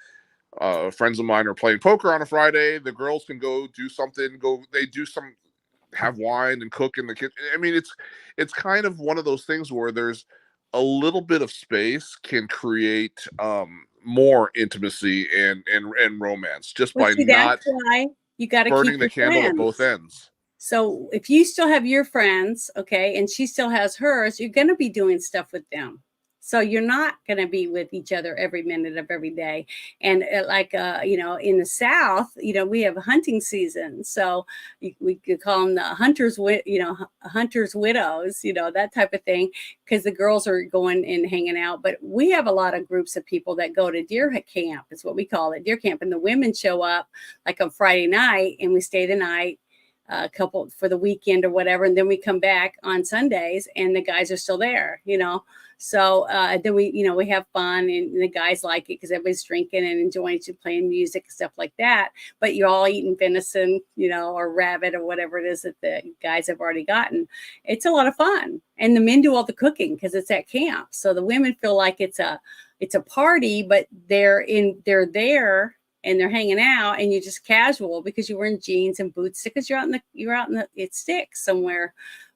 friends of mine are playing poker on a Friday, the girls can go do something. Have wine and cook in the kitchen. I mean, it's kind of one of those things where there's a little bit of space can create more intimacy and romance just by not that's why you got to burning keep the candle friends at both ends. So if you still have your friends, okay, and she still has hers, you're going to be doing stuff with them. So you're not going to be with each other every minute of every day. And in the South, we have a hunting season. So we could call them the hunters widows, that type of thing, because the girls are going and hanging out. But we have a lot of groups of people that go to deer camp, is what we call it, deer camp. And the women show up like on Friday night and we stay the night. A couple for the weekend or whatever, and then we come back on Sundays and the guys are still there, so then we have fun, and the guys like it because everybody's drinking and enjoying playing music and stuff like that, but you're all eating venison, or rabbit or whatever it is that the guys have already gotten. It's a lot of fun, and the men do all the cooking because it's at camp, so the women feel like it's a party, but they're there and they're hanging out, and you're just casual because you're wearing jeans and boots because you're out in the it sticks somewhere.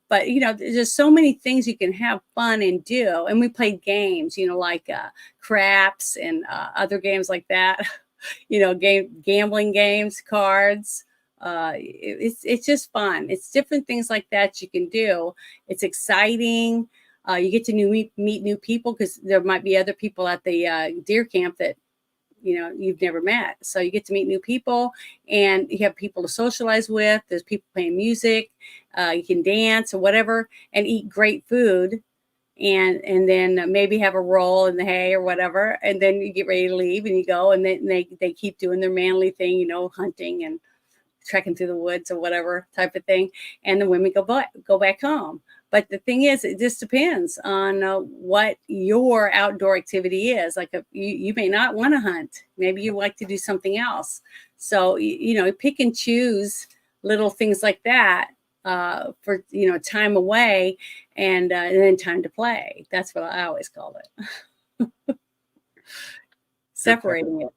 But there's just so many things you can have fun and do. And we played games, like craps and other games like that. Gambling games, cards. It's just fun. It's different things like that you can do. It's exciting. You get to meet new people because there might be other people at the deer camp that you've never met. So you get to meet new people and you have people to socialize with. There's people playing music. You can dance or whatever and eat great food. And then maybe have a roll in the hay or whatever. And then you get ready to leave and you go, and then they keep doing their manly thing, hunting and trekking through the woods or whatever type of thing. And the women go back home. But the thing is, it just depends on what your outdoor activity is. Like you may not want to hunt. Maybe you like to do something else. So, pick and choose little things like that for, time away and then time to play. That's what I always call it. Separating it,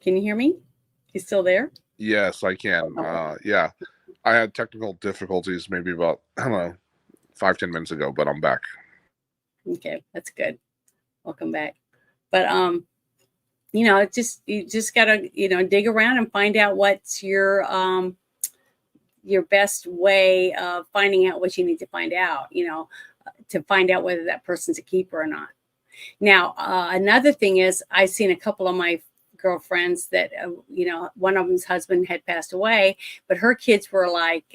Can you hear me? You still there? Yes, I can. Yeah, I had technical difficulties maybe about, I don't know, 5-10 minutes ago, but I'm back. Okay, that's good. Welcome back. But you just gotta dig around and find out what's your best way of finding out what you need to find out. To find out whether that person's a keeper or not. Now, another thing is I've seen a couple of my girlfriends that one of them's husband had passed away, but her kids were like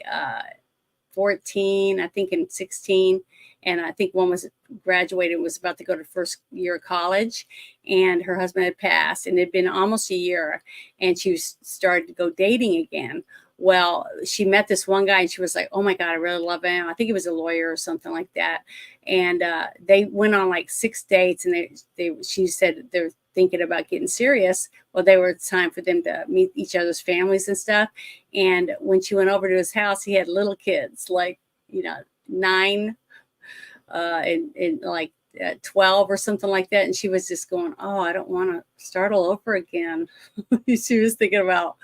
14, I think, and 16. And I think one was graduated, was about to go to first year of college, and her husband had passed, and it had been almost a year, and she started to go dating again. Well, she met this one guy, and she was like, oh my God, I really love him. I think he was a lawyer or something like that. And they went on like 6 dates, and she said they're thinking about getting serious. Well, it's time for them to meet each other's families and stuff. And when she went over to his house, he had little kids, like, 9 and like 12 or something like that. And she was just going, oh, I don't want to start all over again. She was thinking about,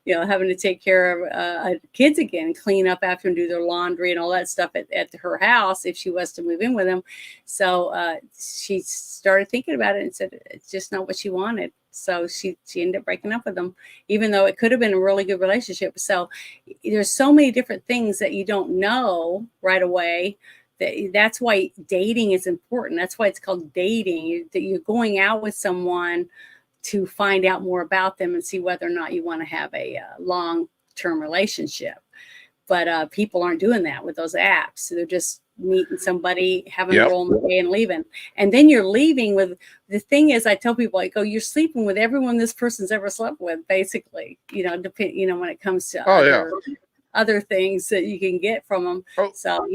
having to take care of kids again and clean up after and do their laundry and all that stuff at her house if she was to move in with him. So she started thinking about it and said it's just not what she wanted. So she ended up breaking up with him, even though it could have been a really good relationship. So there's so many different things that you don't know right away. That's why dating is important. That's why it's called dating. You're going out with someone to find out more about them and see whether or not you want to have a long-term relationship. But people aren't doing that with those apps. So they're just meeting somebody, having a roll in the day and leaving. And then you're leaving with, the thing is, I tell people, I go, you're sleeping with everyone this person's ever slept with, basically, when it comes to other things that you can get from them. Oh. So,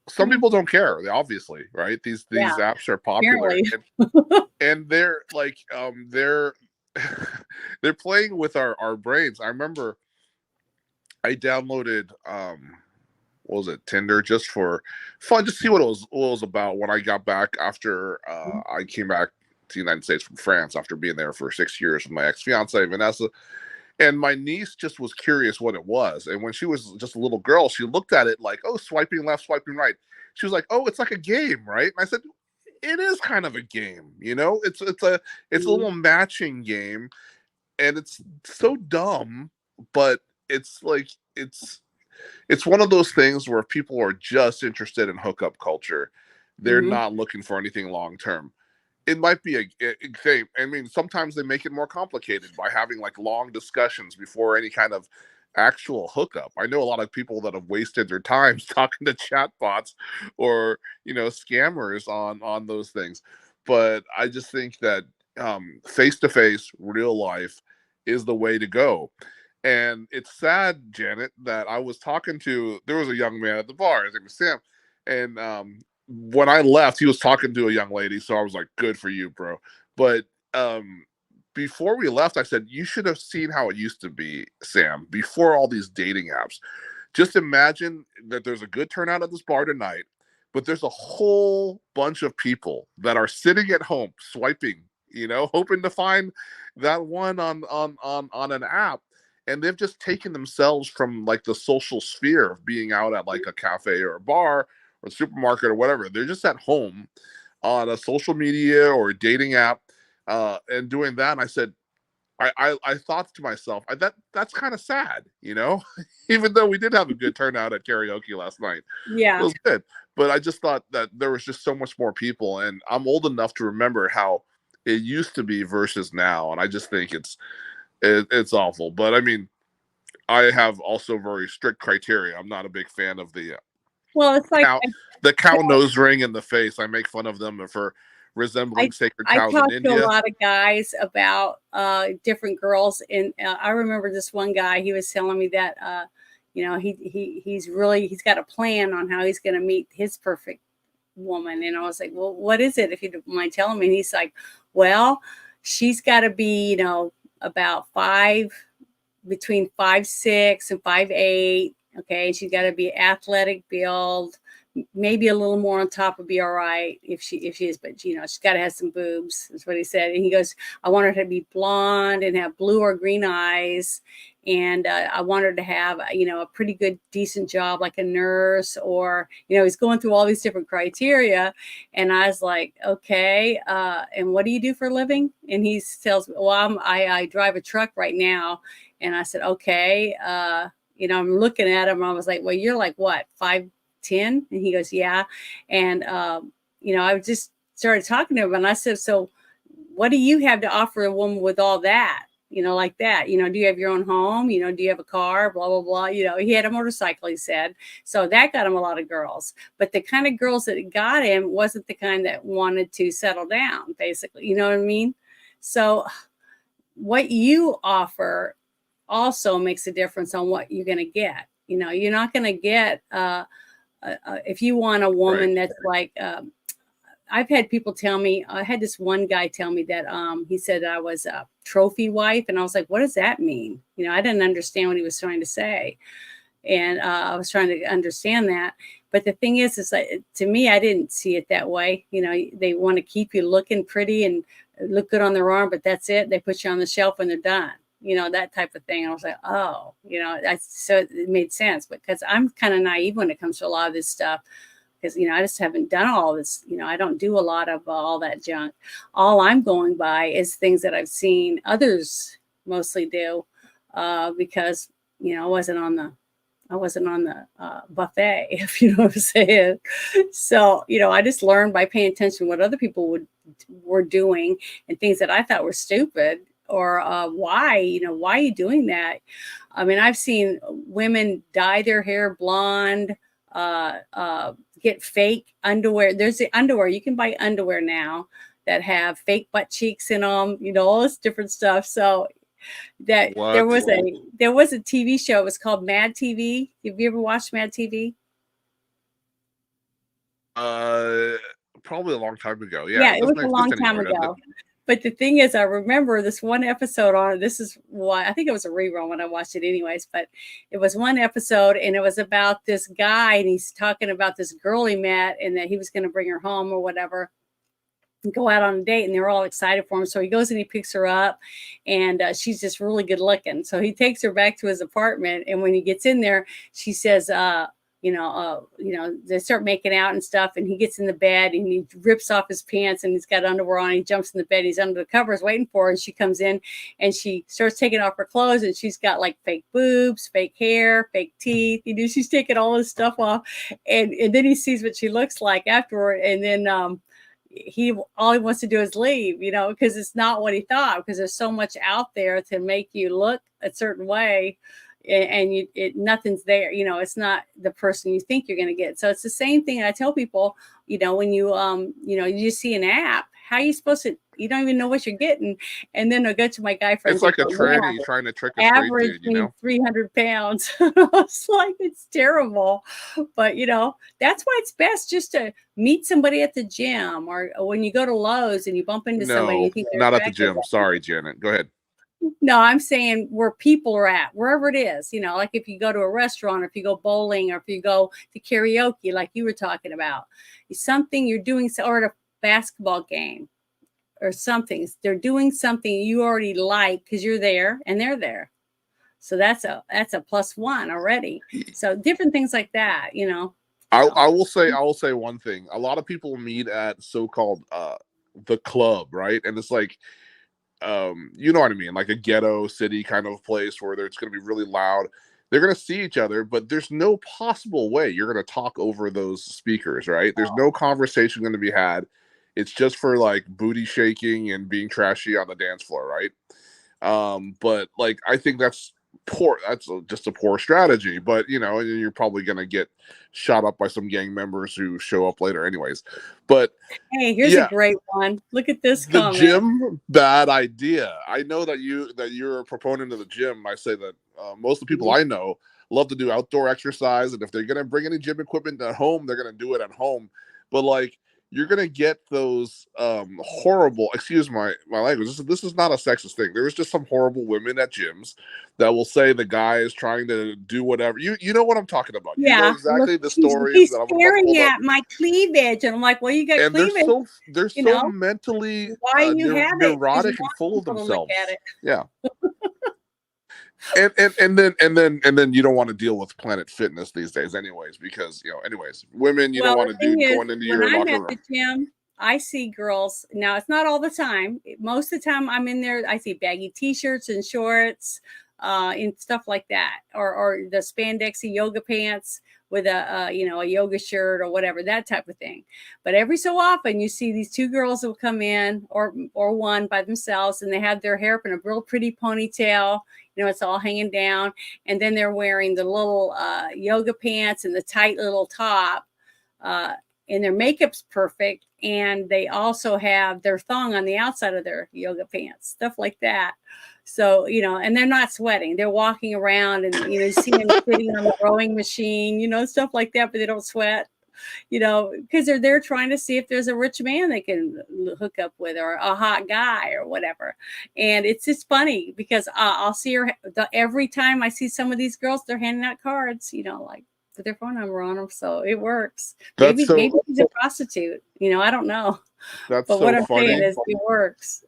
some people don't care, obviously, right? These apps are popular, and they're like, they're playing with our brains. I remember I downloaded what was it, Tinder, just for fun, just see what it was about when I got back after I came back to the United States from France after being there for 6 years with my ex-fiance Vanessa. And my niece just was curious what it was. And when she was just a little girl, she looked at it like, oh, swiping left, swiping right. She was like, oh, it's like a game, right? And I said, it is kind of a game, It's a little matching game. And it's so dumb, but it's like, it's one of those things where people are just interested in hookup culture. They're not looking for anything long term. It might be a thing. I mean, sometimes they make it more complicated by having like long discussions before any kind of actual hookup. I know a lot of people that have wasted their times talking to chatbots or, scammers on those things. But I just think that face-to-face, real life is the way to go. And it's sad, Janet, that I was talking to, there was a young man at the bar, his name was Sam. And when I left, he was talking to a young lady. So I was like, good for you, bro. But before we left, I said, you should have seen how it used to be, Sam, before all these dating apps. Just imagine that there's a good turnout at this bar tonight, but there's a whole bunch of people that are sitting at home swiping, hoping to find that one on an app. And they've just taken themselves from like the social sphere of being out at like a cafe or a bar or a supermarket or whatever. They're just at home on a social media or a dating app and doing that. And I said, I thought to myself, that's kind of sad, even though we did have a good turnout at karaoke last night. Yeah, it was good. But I just thought that there was just so much more people. And I'm old enough to remember how it used to be versus now. And I just think it's awful. But I mean, I have also very strict criteria. I'm not a big fan of the it's like the cow nose ring in the face. I make fun of them for resembling sacred cows in India. I talked to a lot of guys about different girls, and I remember this one guy. He was telling me that he's got a plan on how he's going to meet his perfect woman. And I was like, well, what is it, if you don't mind telling me? And he's like, well, she's got to be about between 5'6" and 5'8". Okay, she's got to be athletic build, maybe a little more on top would be all right if she is, but she's got to have some boobs. That's what he said. And he goes, I want her to be blonde and have blue or green eyes, and I want her to have a pretty good decent job like a nurse, or he's going through all these different criteria. And I was like, okay, and what do you do for a living? And he tells me, well, I drive a truck right now. And I said, okay. I'm looking at him. I was like, well, you're like what, 5'10"? And he goes, yeah. And, I just started talking to him, and I said, so what do you have to offer a woman with all that? like that. Do you have your own home? Do you have a car? Blah, blah, blah. He had a motorcycle, he said. So that got him a lot of girls. But the kind of girls that got him wasn't the kind that wanted to settle down, basically. You know what I mean? So what you offer also makes a difference on what you're going to get. You're not going to get, if you want a woman that's like, I've had people tell me, I had this one guy tell me that he said I was a trophy wife. And I was like, what does that mean? I didn't understand what he was trying to say. And I was trying to understand that. But the thing is like, to me, I didn't see it that way. They want to keep you looking pretty and look good on their arm, but that's it. They put you on the shelf when they're done. That type of thing. And I was like, oh, so it made sense because I'm kind of naive when it comes to a lot of this stuff. Because, I just haven't done all this. I don't do a lot of all that junk. All I'm going by is things that I've seen others mostly do because, I wasn't on the buffet, if you know what I'm saying. So, I just learned by paying attention to what other people were doing and things that I thought were stupid or why are you doing that? I mean, I've seen women dye their hair blonde, get fake underwear. There's the underwear. You can buy underwear now that have fake butt cheeks in them, all this different stuff. So that there was a TV show. It was called Mad TV. Have you ever watched Mad TV? Probably a long time ago. Yeah, it was a long time ago. But the thing is, I remember this one episode on it. This is why I think it was a rerun when I watched it anyways, but it was one episode and it was about this guy and he's talking about this girl he met and that he was going to bring her home or whatever and go out on a date and they were all excited for him. So he goes and he picks her up and she's just really good looking. So he takes her back to his apartment. And when he gets in there, she says, they start making out and stuff. And he gets in the bed and he rips off his pants and he's got underwear on. He jumps in the bed. He's under the covers waiting for her. And she comes in and she starts taking off her clothes and she's got like fake boobs, fake hair, fake teeth. She's taking all this stuff off. And then he sees what she looks like afterward. And then, all he wants to do is leave, because it's not what he thought, because there's so much out there to make you look a certain way. And nothing's there, it's not the person you think you're going to get. So it's the same thing. I tell people, when you see an app, how are you supposed to, you don't even know what you're getting. And then I'll go to my guy friend. It's like a tranny trying to trick a straight dude, 300 pounds. It's like, it's terrible. But, that's why it's best just to meet somebody at the gym or when you go to Lowe's and you bump into somebody. You think not at the gym. Sorry, Janet. Go ahead. No, I'm saying where people are at, wherever it is, like if you go to a restaurant or if you go bowling or if you go to karaoke, like you were talking about, something you're doing, or at a basketball game or something, they're doing something you already like because you're there and they're there. So that's a +1 already. So different things like that, I will say one thing. A lot of people meet at so-called the club, right? And it's like, you know what I mean, like a ghetto city kind of place where it's going to be really loud. They're going to see each other, but there's no possible way you're going to talk over those speakers, right? There's no conversation going to be had. It's just for like booty shaking and being trashy on the dance floor, right? But like, I think that's poor. That's just a poor strategy. But you're probably going to get shot up by some gang members who show up later anyways. But hey, here's a great one. Look at this comment. The gym, bad idea. I know that you're a proponent of the gym. I say that most of the people I know love to do outdoor exercise, and if they're gonna bring any gym equipment at home, they're gonna do it at home. But like, you're gonna get those horrible, excuse my language, this is not a sexist thing. There's just some horrible women at gyms that will say the guy is trying to do whatever. You know what I'm talking about. Yeah, you know exactly the stories he's that I'm staring at my cleavage, and I'm like, well, you got and cleavage. They're so mentally neurotic and full of themselves. Yeah. and then you don't want to deal with Planet Fitness these days anyways, because women don't want to do going into your locker room. At the gym, I see girls. Now it's not all the time. Most of the time I'm in there, I see baggy t-shirts and shorts, and stuff like that, or the spandexy yoga pants with a yoga shirt or whatever, that type of thing. But every so often you see these two girls will come in, or one by themselves, and they have their hair up in a real pretty ponytail. It's all hanging down, and then they're wearing the little yoga pants and the tight little top, and their makeup's perfect, and they also have their thong on the outside of their yoga pants, stuff like that. So, and they're not sweating. They're walking around, and, you see them sitting on the rowing machine, stuff like that, but they don't sweat, because they're there trying to see if there's a rich man they can hook up with, or a hot guy or whatever. And it's just funny because I'll see her every time I see some of these girls, they're handing out cards, like with their phone number on them. So it works. Maybe she's a prostitute, I don't know. That's but so what I'm funny. saying is it works.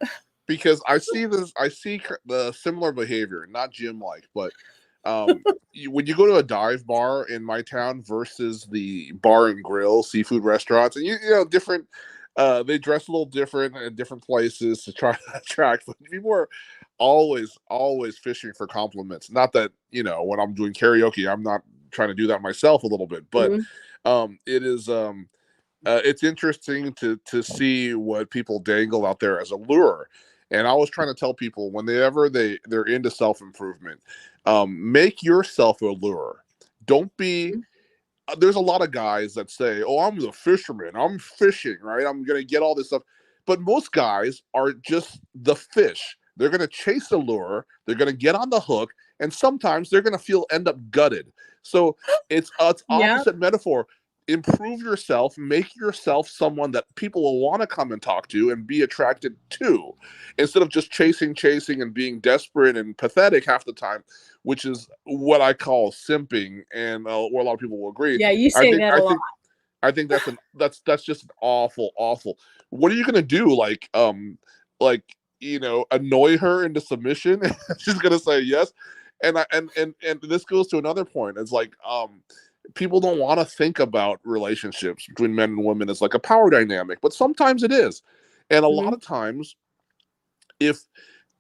Because I see the similar behavior, not gym-like, but when you go to a dive bar in my town versus the bar and grill seafood restaurants, and you know different, they dress a little different in different places to try to attract, but people are always fishing for compliments. Not that when I'm doing karaoke, I'm not trying to do that myself a little bit, but it is it's interesting to see what people dangle out there as a lure. And I was trying to tell people, whenever they're into self-improvement, make yourself a lure. Don't be, there's a lot of guys that say, oh, I'm the fisherman, I'm fishing, right? I'm going to get all this stuff. But most guys are just the fish. They're going to chase the lure. They're going to get on the hook. And sometimes they're going to end up gutted. So it's opposite metaphor. Improve yourself, make yourself someone that people will want to come and talk to and be attracted to, instead of just chasing and being desperate and pathetic half the time, which is what I call simping, and where a lot of people will agree. Yeah, you say that a lot. I think that's just awful. What are you gonna do? Annoy her into submission? She's gonna say yes. And this goes to another point. It's like people don't want to think about relationships between men and women as like a power dynamic, but sometimes it is. And a lot of times, if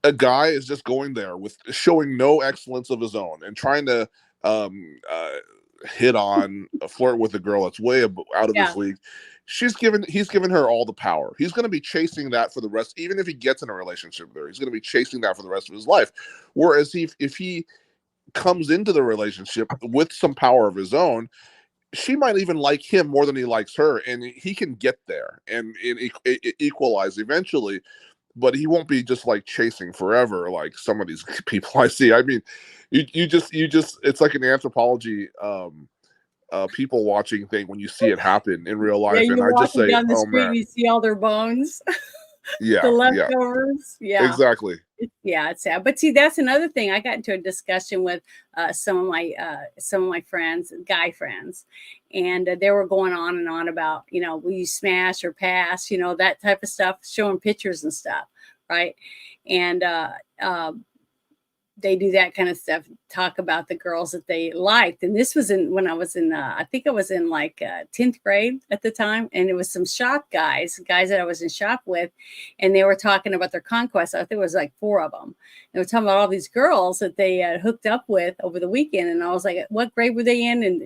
a guy is just going there with showing no excellence of his own and trying to hit on a flirt with a girl that's way out of his league, he's given her all the power. He's going to be chasing that for the rest. Even if he gets in a relationship with her, he's going to be chasing that for the rest of his life. Whereas if he comes into the relationship with some power of his own, she might even like him more than he likes her, and he can get there and equalize eventually, but he won't be just like chasing forever like some of these people I see. I mean, you just it's like an anthropology people watching thing when you see it happen in real life. Yeah, and I just say, down the oh street, man, you see all their bones. Yeah, the leftovers. Yeah, exactly. Yeah, it's sad. But see, that's another thing. I got into a discussion with some of my friends, guy friends, and they were going on and on about, will you smash or pass, that type of stuff, showing pictures and stuff, right? And they do that kind of stuff, talk about the girls that they liked. And this was when I was in, I think I was in like 10th grade at the time. And it was some shop guys that I was in shop with. And they were talking about their conquests. I think it was like 4 of them. They were talking about all these girls that they had hooked up with over the weekend. And I was like, what grade were they in? And,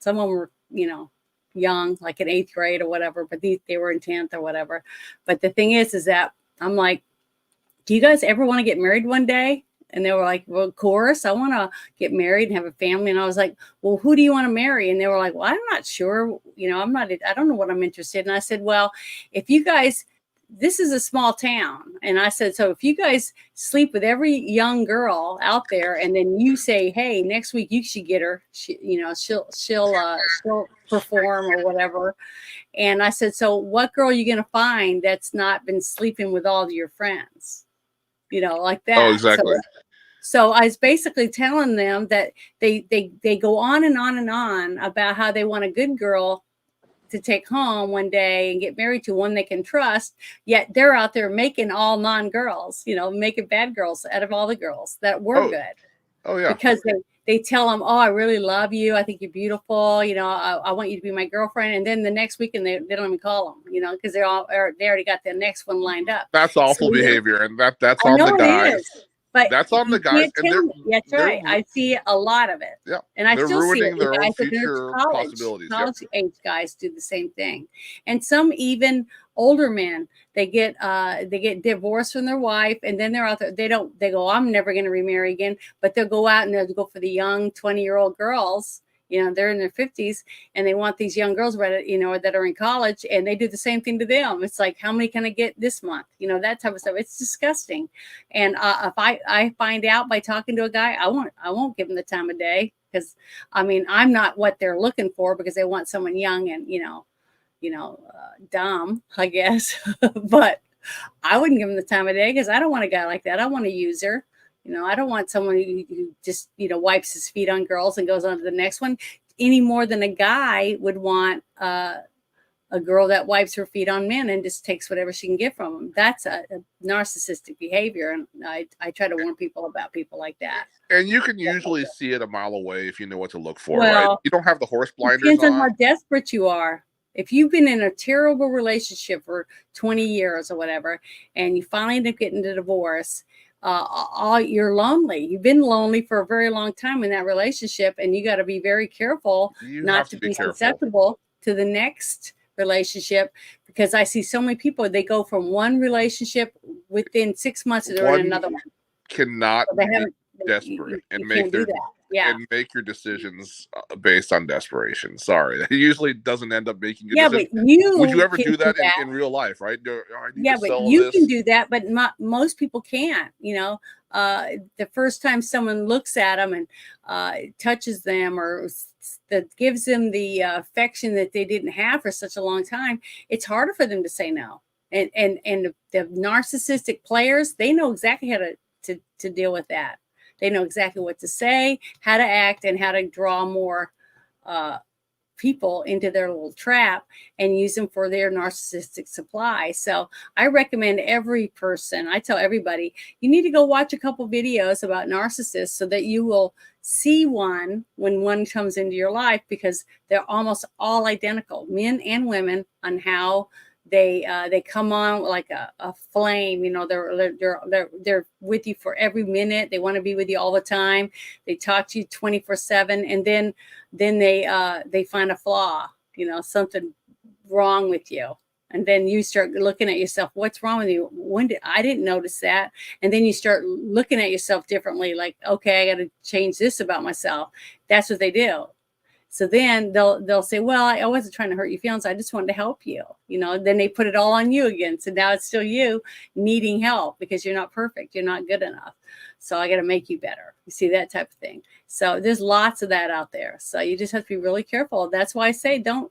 some of them were, young, like in 8th grade or whatever, but they were in 10th or whatever. But the thing is that I'm like, do you guys ever want to get married one day? And they were like, well, of course, I want to get married and have a family. And I was like, well, who do you want to marry? And they were like, well, I'm not sure. I don't know what I'm interested in. And I said, well, if you guys, this is a small town. And I said, so if you guys sleep with every young girl out there, and then you say, hey, next week you should get her, she'll perform or whatever. And I said, so what girl are you going to find that's not been sleeping with all of your friends? Like that. Oh, exactly. So I was basically telling them that they go on and on and on about how they want a good girl to take home one day and get married to, one they can trust. Yet they're out there making all non-girls, making bad girls out of all the girls that were good. Oh yeah. Because they tell them, oh, I really love you. I think you're beautiful. I want you to be my girlfriend. And then the next weekend they don't even call them, because they already got the next one lined up. That's awful behavior, and that's on the guys. But that's on the you guys, can't and tell me. That's they're right. I see a lot of it. yeah, And I they're still see it ruining with their own guys that are future college. possibilities. Yep. College age guys do the same thing. And some even older men, they get divorced from their wife, and then they're out there, they go, I'm never going to remarry again, but they'll go out and they'll go for the young 20-year-old girls. You know, they're in their 50s and they want these young girls, you know, that are in college, and they do the same thing to them. It's like, how many can I get this month? You know, that type of stuff. It's disgusting. And if I find out by talking to a guy, I won't give him the time of day, because I mean, I'm not what they're looking for, because they want someone young and, dumb, I guess. But I wouldn't give him the time of day, because I don't want a guy like that. I want a user. You know, I don't want someone who just, wipes his feet on girls and goes on to the next one, any more than a guy would want a girl that wipes her feet on men and just takes whatever she can get from them. That's a narcissistic behavior. And I try to warn people about people like that. And you can usually see it a mile away if you know what to look for, Well, right? You don't have the horse blinders depends on how on. desperate you are. If you've been in a terrible relationship for 20 years or whatever, and you finally end up getting a divorce, you're lonely. You've been lonely for a very long time in that relationship, and you got to be very careful not to be susceptible to the next relationship, because I see so many people, they go from one relationship within 6 months and they're in another one. Cannot be desperate and make your decisions based on desperation. Sorry, that usually doesn't end up making good decisions. But would you ever do that in real life, right? But you can do that, but most people can't. The first time someone looks at them and touches them, or that gives them the affection that they didn't have for such a long time, it's harder for them to say no. And the narcissistic players, they know exactly how to deal with that. They know exactly what to say, how to act, and how to draw more people into their little trap and use them for their narcissistic supply. So I recommend every person, I tell everybody, you need to go watch a couple videos about narcissists so that you will see one when one comes into your life, because they're almost all identical, men and women, on how they come on like a flame. They're with you for every minute. They want to be with you all the time. They talk to you 24/7, and then they find a flaw, something wrong with you, and then you start looking at yourself. What's wrong with you? I didn't notice that? And then you start looking at yourself differently. Like, okay, I got to change this about myself. That's what they do. So then they'll say, well, I wasn't trying to hurt your feelings. I just wanted to help you. Then they put it all on you again. So now it's still you needing help because you're not perfect. You're not good enough. So I got to make you better. You see, that type of thing. So there's lots of that out there. So you just have to be really careful. That's why I say don't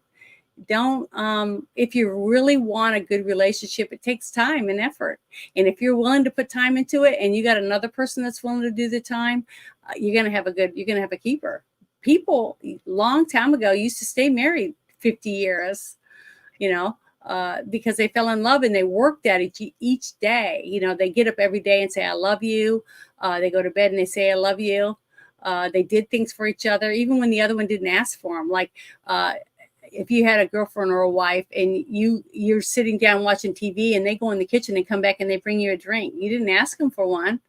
if you really want a good relationship, it takes time and effort. And if you're willing to put time into it, and you got another person that's willing to do the time, you're going to have a keeper. People long time ago used to stay married 50 years, because they fell in love and they worked at it each day. They get up every day and say, I love you. They go to bed and they say, I love you. They did things for each other, even when the other one didn't ask for them. Like if you had a girlfriend or a wife and you're sitting down watching TV, and they go in the kitchen and come back and they bring you a drink. You didn't ask them for one.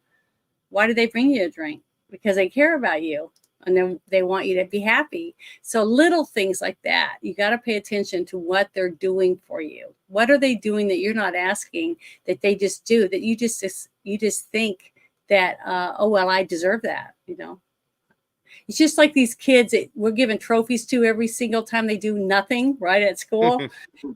Why did they bring you a drink? Because they care about you. And then they want you to be happy. So little things like that, you got to pay attention to what they're doing for you. What are they doing that you're not asking, that they just do, that you just think that, oh, well, I deserve that. It's just like these kids that we're giving trophies to every single time they do nothing right at school.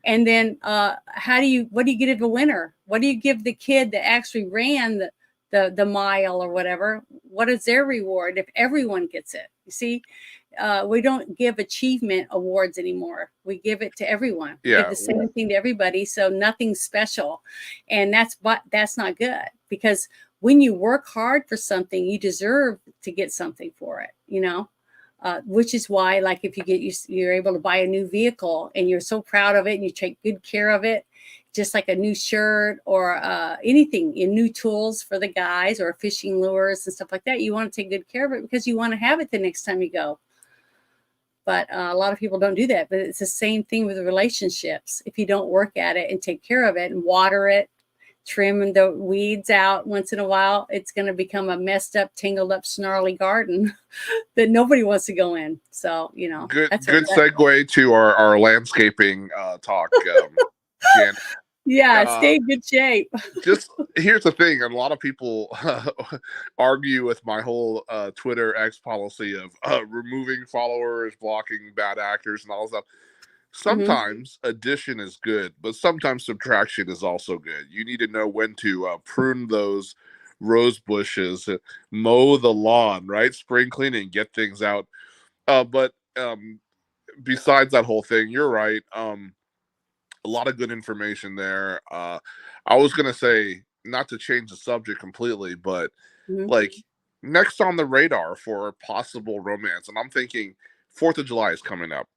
And then what do you give a winner? What do you give the kid that actually ran the mile or whatever? What is their reward if everyone gets it? You see, we don't give achievement awards anymore. We give it to everyone. We give the same thing to everybody. So nothing's special. And that's not good, because when you work hard for something, you deserve to get something for it, which is why, like, if you're able to buy a new vehicle and you're so proud of it and you take good care of it, just like a new shirt or anything, in new tools for the guys or fishing lures and stuff like that. You want to take good care of it because you want to have it the next time you go. But a lot of people don't do that. But it's the same thing with relationships. If you don't work at it and take care of it and water it, trimming the weeds out once in a while, it's going to become a messed up, tangled up, snarly garden that nobody wants to go in. So, Good that's segue to our landscaping talk. Jan. Yeah, stay in good shape. Just here's the thing, and a lot of people argue with my whole Twitter X policy of removing followers, blocking bad actors, and all that stuff. Sometimes addition is good, but sometimes subtraction is also good. You need to know when to prune those rose bushes, mow the lawn, right? Spring cleaning, get things out. But besides that whole thing, you're right. A lot of good information there. I was gonna say, not to change the subject completely, but like next on the radar for possible romance, and I'm thinking 4th of July is coming up.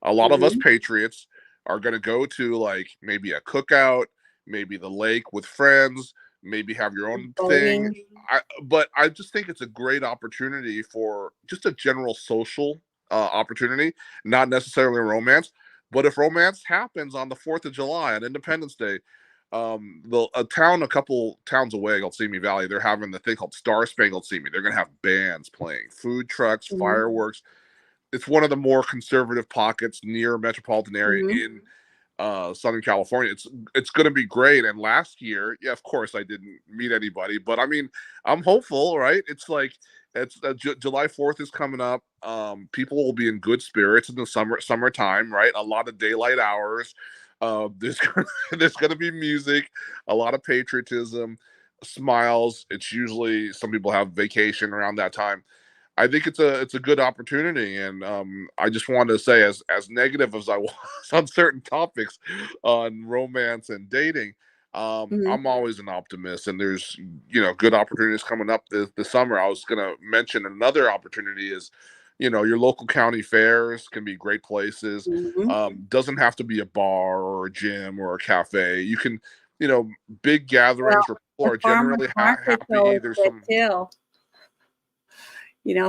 A lot of us patriots are gonna go to like maybe a cookout, maybe the lake with friends, maybe have your own thing. But I just think it's a great opportunity for just a general social opportunity, not necessarily romance. But if romance happens on the 4th of July, on Independence Day, a couple towns away, Old Simi Valley, they're having the thing called Star Spangled Simi. They're going to have bands playing, food trucks, fireworks. It's one of the more conservative pockets near a metropolitan area in Southern California. It's going to be great. And last year, yeah, of course, I didn't meet anybody, but I mean, I'm hopeful, right? It's like July 4th is coming up. People will be in good spirits in the summertime, right? A lot of daylight hours. There's going to be music, a lot of patriotism, smiles. It's usually some people have vacation around that time. I think it's a good opportunity, and I just wanted to say, as negative as I was on certain topics on romance and dating, I'm always an optimist, and there's good opportunities coming up this summer. I was going to mention another opportunity is, your local county fairs can be great places. Doesn't have to be a bar or a gym or a cafe. You can, big gatherings where people are generally happy. There's some.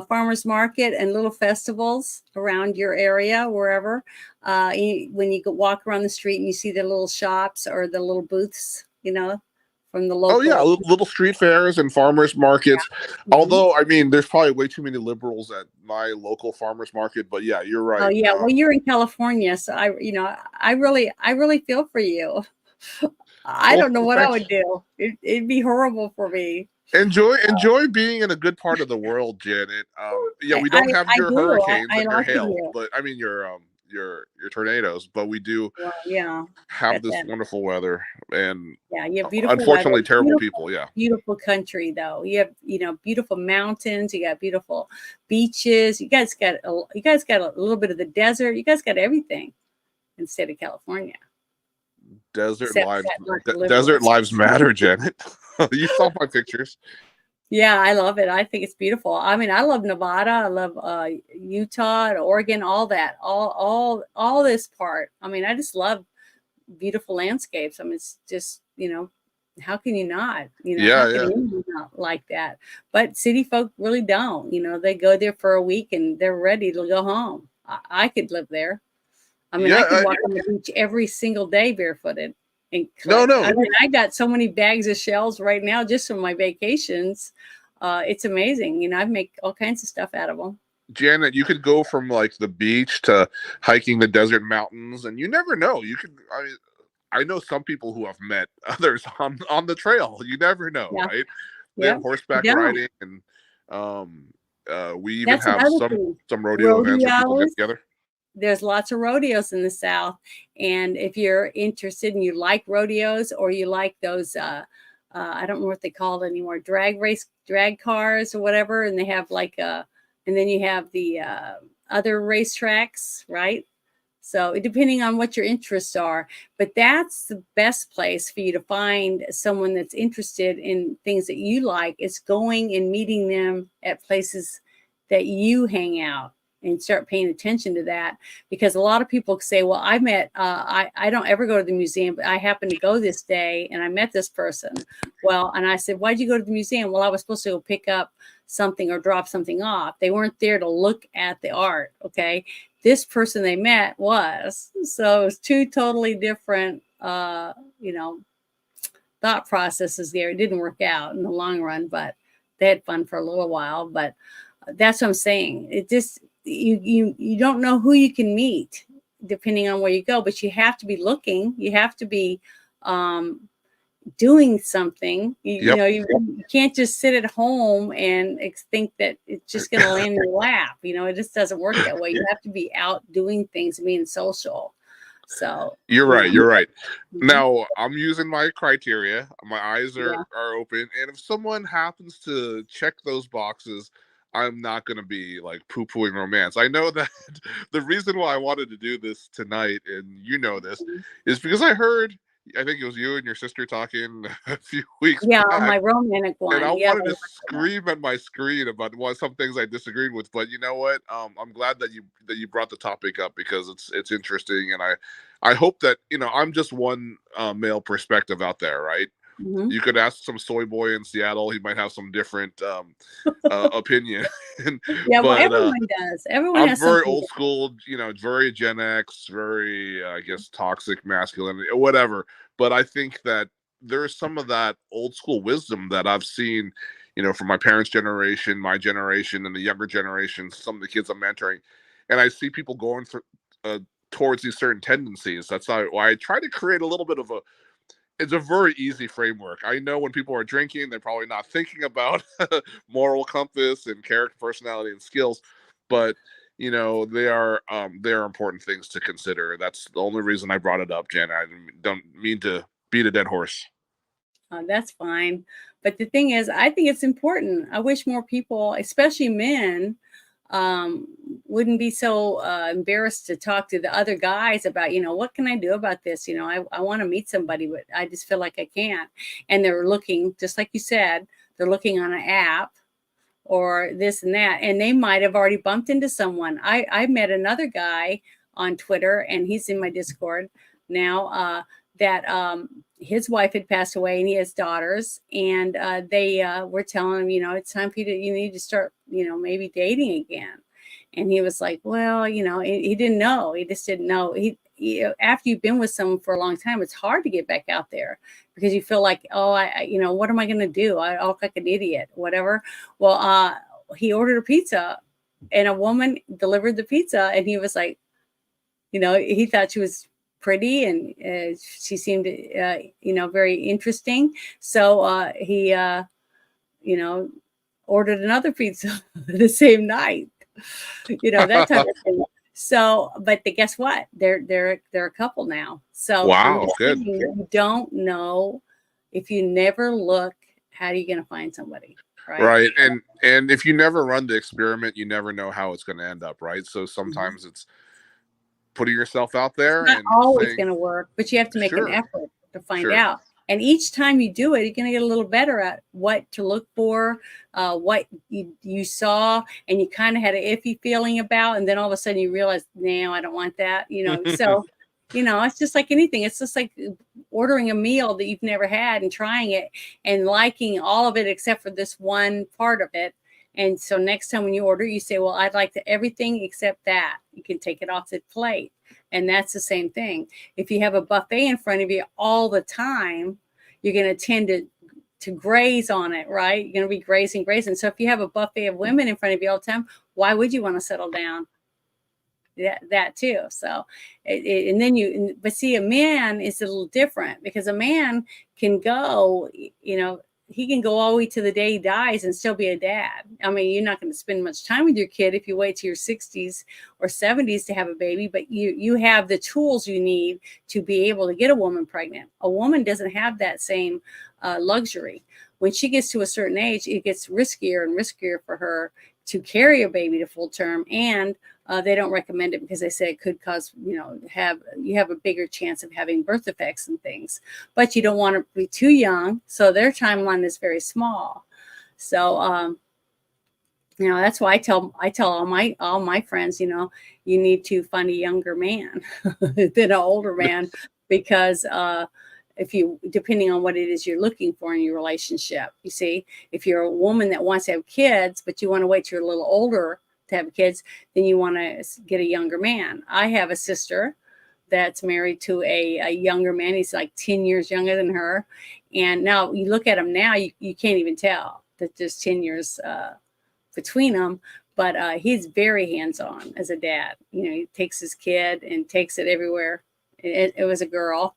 Farmers market and little festivals around your area, wherever. When you walk around the street and you see the little shops or the little booths, from the local. Oh yeah, little street fairs and farmers markets. Although, I mean, there's probably way too many liberals at my local farmers market. But yeah, you're right. Oh yeah, well, you're in California, so I really feel for you. I don't know what I would do. It'd be horrible for me. Enjoy being in a good part of the world, Janet. Yeah, we don't have your hurricanes and your hail, but I mean your tornadoes, but we do have this wonderful weather, and you have beautiful unfortunately weather. Terrible people. Yeah, beautiful country though. You have beautiful mountains. You got beautiful beaches. You guys got a little bit of the desert. You guys got everything in the state of California. Desert lives matter, Janet. You saw my pictures. Yeah, I love it. I think it's beautiful. I mean, I love Nevada. I love Utah, Oregon, all that, all this part. I mean, I just love beautiful landscapes. I mean, it's just, how can you not? How can you not like that? But city folk really don't. They go there for a week and they're ready to go home. I could live there. I mean, I could walk on the beach every single day barefooted. No. I mean, I got so many bags of shells right now just from my vacations. It's amazing. I make all kinds of stuff out of them. Janet, you could go from like the beach to hiking the desert mountains, and you never know. You could. I know some people who have met others on the trail. You never know, right? We have horseback riding, and we even have some rodeo events where people get together. There's lots of rodeos in the South. And if you're interested and you like rodeos, or you like those, I don't know what they call it anymore, drag cars or whatever. And they have and then you have the other racetracks, right? So depending on what your interests are, but that's the best place for you to find someone that's interested in things that you like, is going and meeting them at places that you hang out. And start paying attention to that, because a lot of people say, well, I don't ever go to the museum, but I happened to go this day and I met this person. Well, and I said, why'd you go to the museum? Well, I was supposed to go pick up something or drop something off. They weren't there to look at the art. Okay. This person they met was. So it was two totally different, thought processes there. It didn't work out in the long run, but they had fun for a little while. But that's what I'm saying. It just, you don't know who you can meet depending on where you go, but you have to be looking. You have to be doing something. You know, you can't just sit at home and think that it's just going to land in your lap. You know, it just doesn't work that way. You have to be out doing things, being social. So you're right. You're right. Now I'm using my criteria. My eyes are open, and if someone happens to check those boxes, I'm not going to be like poo-pooing romance. I know that the reason why I wanted to do this tonight, and you know this, is because I heard, I think it was you and your sister talking a few weeks back, my romantic one. And I wanted to scream at my screen about some things I disagreed with. But you know what? I'm glad that you brought the topic up, because it's interesting, and I hope that, you know, I'm just one male perspective out there, right? You could ask some soy boy in Seattle; he might have some different opinion. Well, everyone does. Everyone has. I'm very old school, you know, very Gen X, very I guess toxic masculinity, whatever. But I think that there's some of that old school wisdom that I've seen, you know, from my parents' generation, my generation, and the younger generation. Some of the kids I'm mentoring, and I see people going through towards these certain tendencies. That's why I try to create a little bit of it's a very easy framework. I know when people are drinking, they're probably not thinking about moral compass and character, personality, and skills, but you know, they are important things to consider. That's the only reason I brought it up, Jen. I don't mean to beat a dead horse. That's fine. But the thing is, I think it's important. I wish more people, especially men, wouldn't be so embarrassed to talk to the other guys about, you know, what can I do about this? You know, I want to meet somebody, but I just feel like I can't. And they're looking, just like you said, they're looking on an app or this and that, and they might have already bumped into someone. I met another guy on Twitter, and he's in my Discord now, that his wife had passed away, and he has daughters, and they were telling him, you know, it's time for you need to start, you know, maybe dating again. And he was like, well, you know, he didn't know. He just didn't know. After you've been with someone for a long time, it's hard to get back out there, because you feel like, oh, you know, what am I going to do? I look like an idiot, whatever. Well, he ordered a pizza, and a woman delivered the pizza, and he was like, you know, he thought she was pretty, and she seemed, you know, very interesting. So he, you know, ordered another pizza the same night, you know, that type of thing. So, but guess what? They're a couple now. So wow, good. You don't know. If you never look, how are you going to find somebody? Right. And if you never run the experiment, you never know how it's going to end up. Right. So sometimes it's putting yourself out there. It's not always going to work, but you have to make an effort to find out. And each time you do it, you're going to get a little better at what to look for, what you saw, and you kind of had an iffy feeling about, and then all of a sudden you realize, no, I don't want that, you know. So, you know, it's just like anything. It's just like ordering a meal that you've never had and trying it and liking all of it except for this one part of it. And so next time when you order, you say, well, I'd like everything except that. You can take it off the plate. And that's the same thing. If you have a buffet in front of you all the time, you're going to tend to graze on it, right? You're going to be grazing. So if you have a buffet of women in front of you all the time, why would you want to settle down? That too. So, and then but see, a man is a little different, because a man can go, you know, he can go all the way to the day he dies and still be a dad. I mean, you're not going to spend much time with your kid if you wait to your 60s or 70s to have a baby, but you have the tools you need to be able to get a woman pregnant. A woman doesn't have that same luxury. When she gets to a certain age, it gets riskier and riskier for her to carry a baby to full term, and they don't recommend it because they say it could cause, you know, you have a bigger chance of having birth defects and things, but you don't want to be too young. So their timeline is very small. So, you know, that's why I tell all my friends, you know, you need to find a younger man than an older man, because depending on what it is you're looking for in your relationship, you see, if you're a woman that wants to have kids, but you want to wait till you're a little older to have kids, then you want to get a younger man. I have a sister that's married to a younger man. He's like 10 years younger than her. And now you look at him now, you can't even tell that there's 10 years between them. But he's very hands-on as a dad. You know, he takes his kid and takes it everywhere. It was a girl.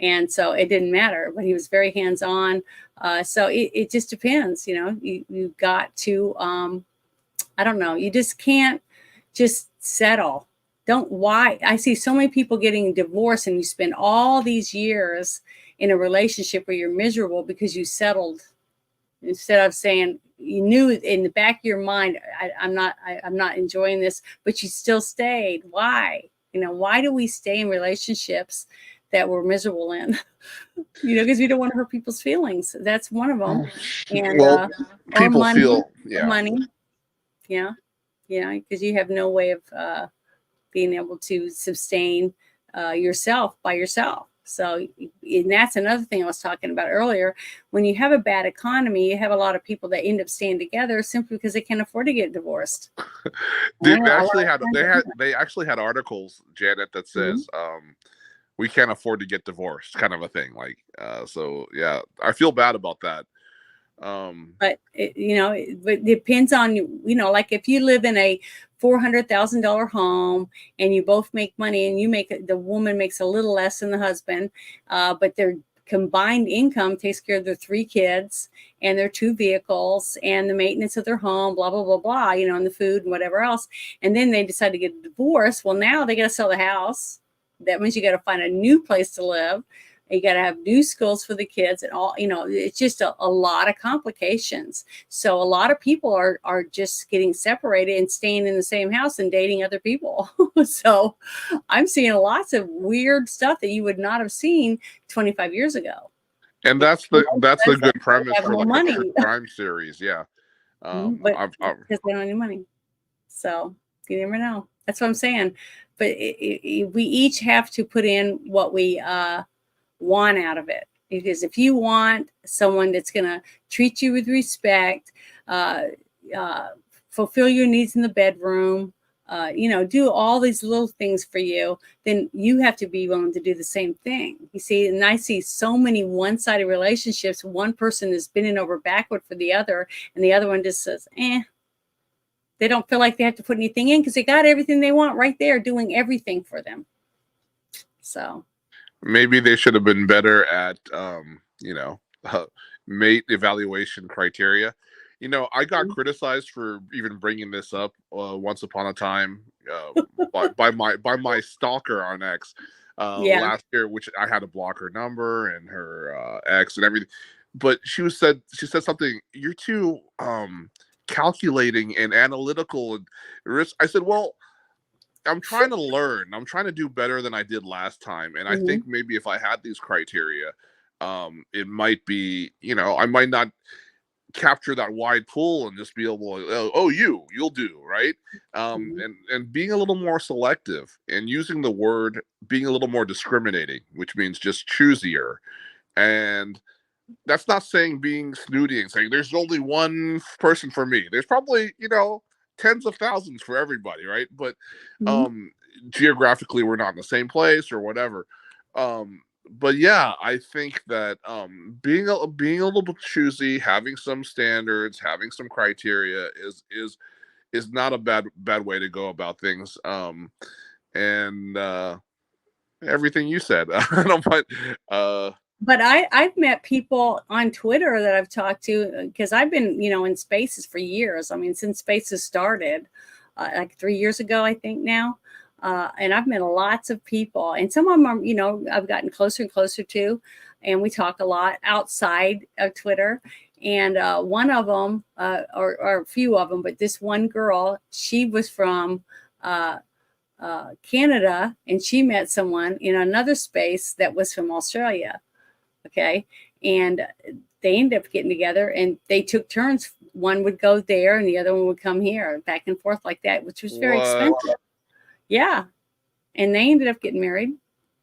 And so it didn't matter, but he was very hands-on. So it just depends, you know, you got to, I don't know, you just can't just settle. Why? I see so many people getting divorced, and you spend all these years in a relationship where you're miserable because you settled, instead of saying, you knew in the back of your mind, I'm not enjoying this, but you still stayed. Why? You know, why do we stay in relationships that we're miserable in? You know, because we don't want to hurt people's feelings. That's one of them. And well, people money, feel, yeah, money. Yeah. Yeah. Because you have no way of being able to sustain yourself by yourself. So, and that's another thing I was talking about earlier. When you have a bad economy, you have a lot of people that end up staying together simply because they can't afford to get divorced. they actually had articles, Janet, that says we can't afford to get divorced, kind of a thing. Like, so yeah, I feel bad about that. But it depends on, you know, like if you live in a $400,000 home and you both make money, and the woman makes a little less than the husband, but their combined income takes care of their 3 kids and their 2 vehicles and the maintenance of their home, blah, blah, blah, blah, you know, and the food and whatever else. And then they decide to get a divorce. Well, now they got to sell the house. That means you got to find a new place to live. You got to have new schools for the kids and all, you know, it's just a lot of complications. So a lot of people are just getting separated and staying in the same house and dating other people. So I'm seeing lots of weird stuff that you would not have seen 25 years ago. And that's the good premise for like money. a true crime series. Yeah. But because they don't have any money. So you never know. That's what I'm saying. But we each have to put in what we want out of it, because if you want someone that's going to treat you with respect, fulfill your needs in the bedroom, you know, do all these little things for you, then you have to be willing to do the same thing. You see, and I see so many one-sided relationships. One person is bending over backward for the other, and the other one just says, they don't feel like they have to put anything in because they got everything they want right there, doing everything for them. So maybe they should have been better at, mate evaluation criteria. You know, I got criticized for even bringing this up once upon a time by my stalker on X last year, which I had to block her number and her ex and everything. But she said something, you're too calculating and analytical and risk. I said, well, I'm trying to learn. I'm trying to do better than I did last time. And I think maybe if I had these criteria, it might be, you know, I might not capture that wide pool and just be able to, you'll do, right? And being a little more selective and using the word, being a little more discriminating, which means just choosier. And that's not saying being snooty and saying there's only one person for me. There's probably, you know, tens of thousands for everybody, right? But geographically we're not in the same place or whatever. But yeah, I think that being a little bit choosy, having some standards, having some criteria is not a bad way to go about things. And everything you said, I don't mind. But I've met people on Twitter that I've talked to, because I've been, you know, in Spaces for years. I mean, since Spaces started, like 3 years ago, I think now. And I've met lots of people, and some of them are, you know, I've gotten closer and closer to, and we talk a lot outside of Twitter. And one of them, or a few of them, but this one girl, she was from Canada, and she met someone in another space that was from Australia. Okay. And they ended up getting together, and they took turns. One would go there and the other one would come here, back and forth like that, which was very expensive. Yeah. And they ended up getting married.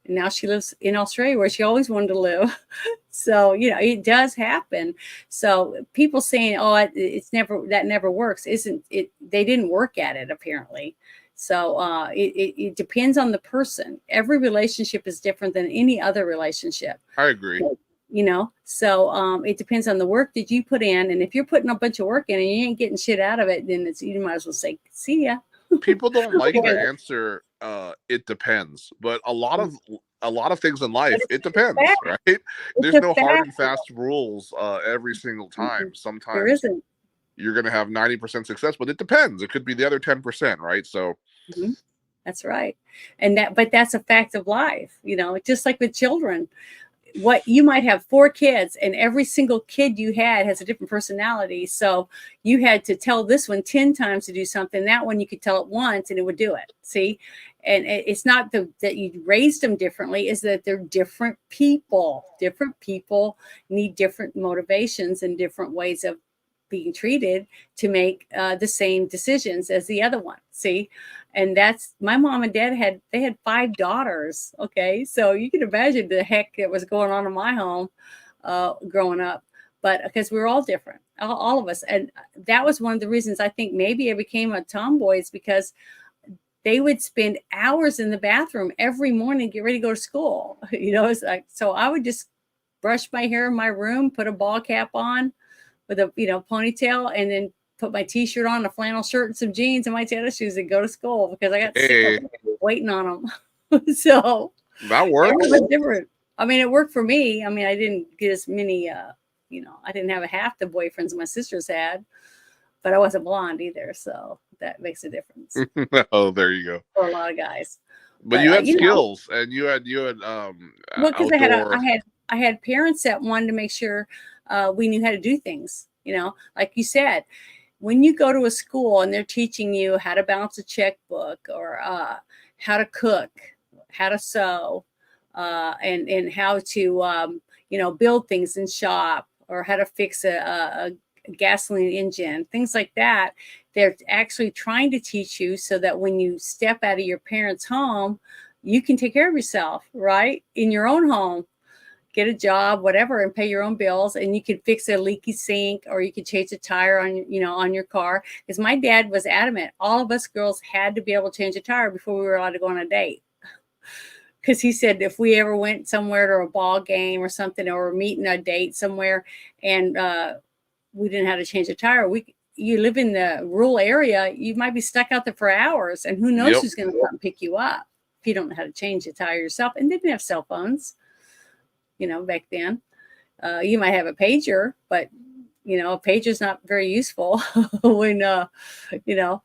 And now she lives in Australia, where she always wanted to live. So, you know, it does happen. So people saying, oh, that never works. Isn't it? They didn't work at it, apparently. So it depends on the person. Every relationship is different than any other relationship. I agree. You know, so it depends on the work that you put in. And if you're putting a bunch of work in and you ain't getting shit out of it, then you might as well say, see ya. People don't like the answer, it depends. But a lot of things in life, it depends, right? There's no hard and fast rules every single time. Sometimes there isn't. You're going to have 90% success, but it depends. It could be the other 10%, right? So that's right. But that's a fact of life, you know, just like with children. What you might have 4 kids, and every single kid you had has a different personality. So you had to tell this one 10 times to do something. That one you could tell it once and it would do it. See? And it's not that you raised them differently, is that they're different people. Different people need different motivations and different ways of being treated to make the same decisions as the other one. See? And that's my mom and dad had 5 daughters. Okay. So you can imagine the heck that was going on in my home growing up, but because we were all different, all of us. And that was one of the reasons I think maybe I became a tomboy, is because they would spend hours in the bathroom every morning, get ready to go to school. You know, it's like, so I would just brush my hair in my room, put a ball cap on with a, ponytail, and then put my t-shirt on, a flannel shirt and some jeans and my tennis shoes and go to school because I got sick of waiting on them. So that works. It was different. I mean, it worked for me. I mean, I didn't get as many, I didn't have half the boyfriends my sisters had, but I wasn't blonde either. So that makes a difference. Oh, there you go. For a lot of guys. But you had skills, and you had well, because I had parents that wanted to make sure we knew how to do things, like you said. When you go to a school and they're teaching you how to balance a checkbook, or how to cook, how to sew, and how to, build things in shop, or how to fix a gasoline engine, things like that, they're actually trying to teach you so that when you step out of your parents' home, you can take care of yourself, right? In your own home. Get a job, whatever, and pay your own bills, and you could fix a leaky sink, or you could change a tire on your car. Because my dad was adamant, all of us girls had to be able to change a tire before we were allowed to go on a date. Because he said if we ever went somewhere to a ball game or something, or meeting a date somewhere, and we didn't know how to change a tire, you live in the rural area, you might be stuck out there for hours, and who knows who's going to come pick you up if you don't know how to change a tire yourself. And they didn't have cell phones. Back then, you might have a pager, but, a pager's not very useful when, you don't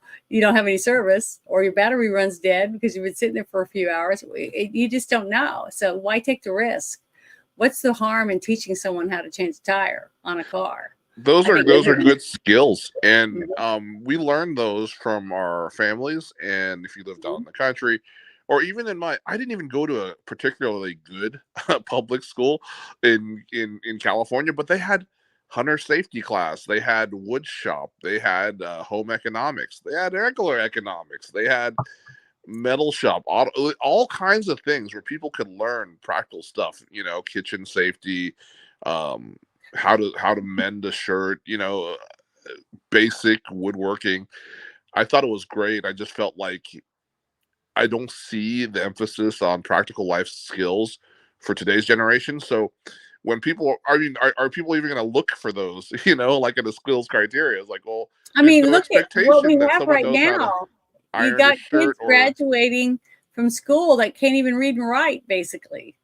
have any service, or your battery runs dead because you've been sitting there for a few hours. You just don't know. So why take the risk? What's the harm in teaching someone how to change a tire on a car? Those are good skills. And we learned those from our families. And if you lived out in the country, or even I didn't even go to a particularly good public school in California, but they had hunter safety class, they had wood shop, they had home economics, they had regular economics, they had metal shop, all kinds of things where people could learn practical stuff, kitchen safety, how to mend a shirt, basic woodworking. I thought it was great. I just felt like I don't see the emphasis on practical life skills for today's generation. So when people, are people even going to look for those, like in the skills criteria? It's like, well, I mean, look at what we have right now. You got kids graduating from school that can't even read and write, basically.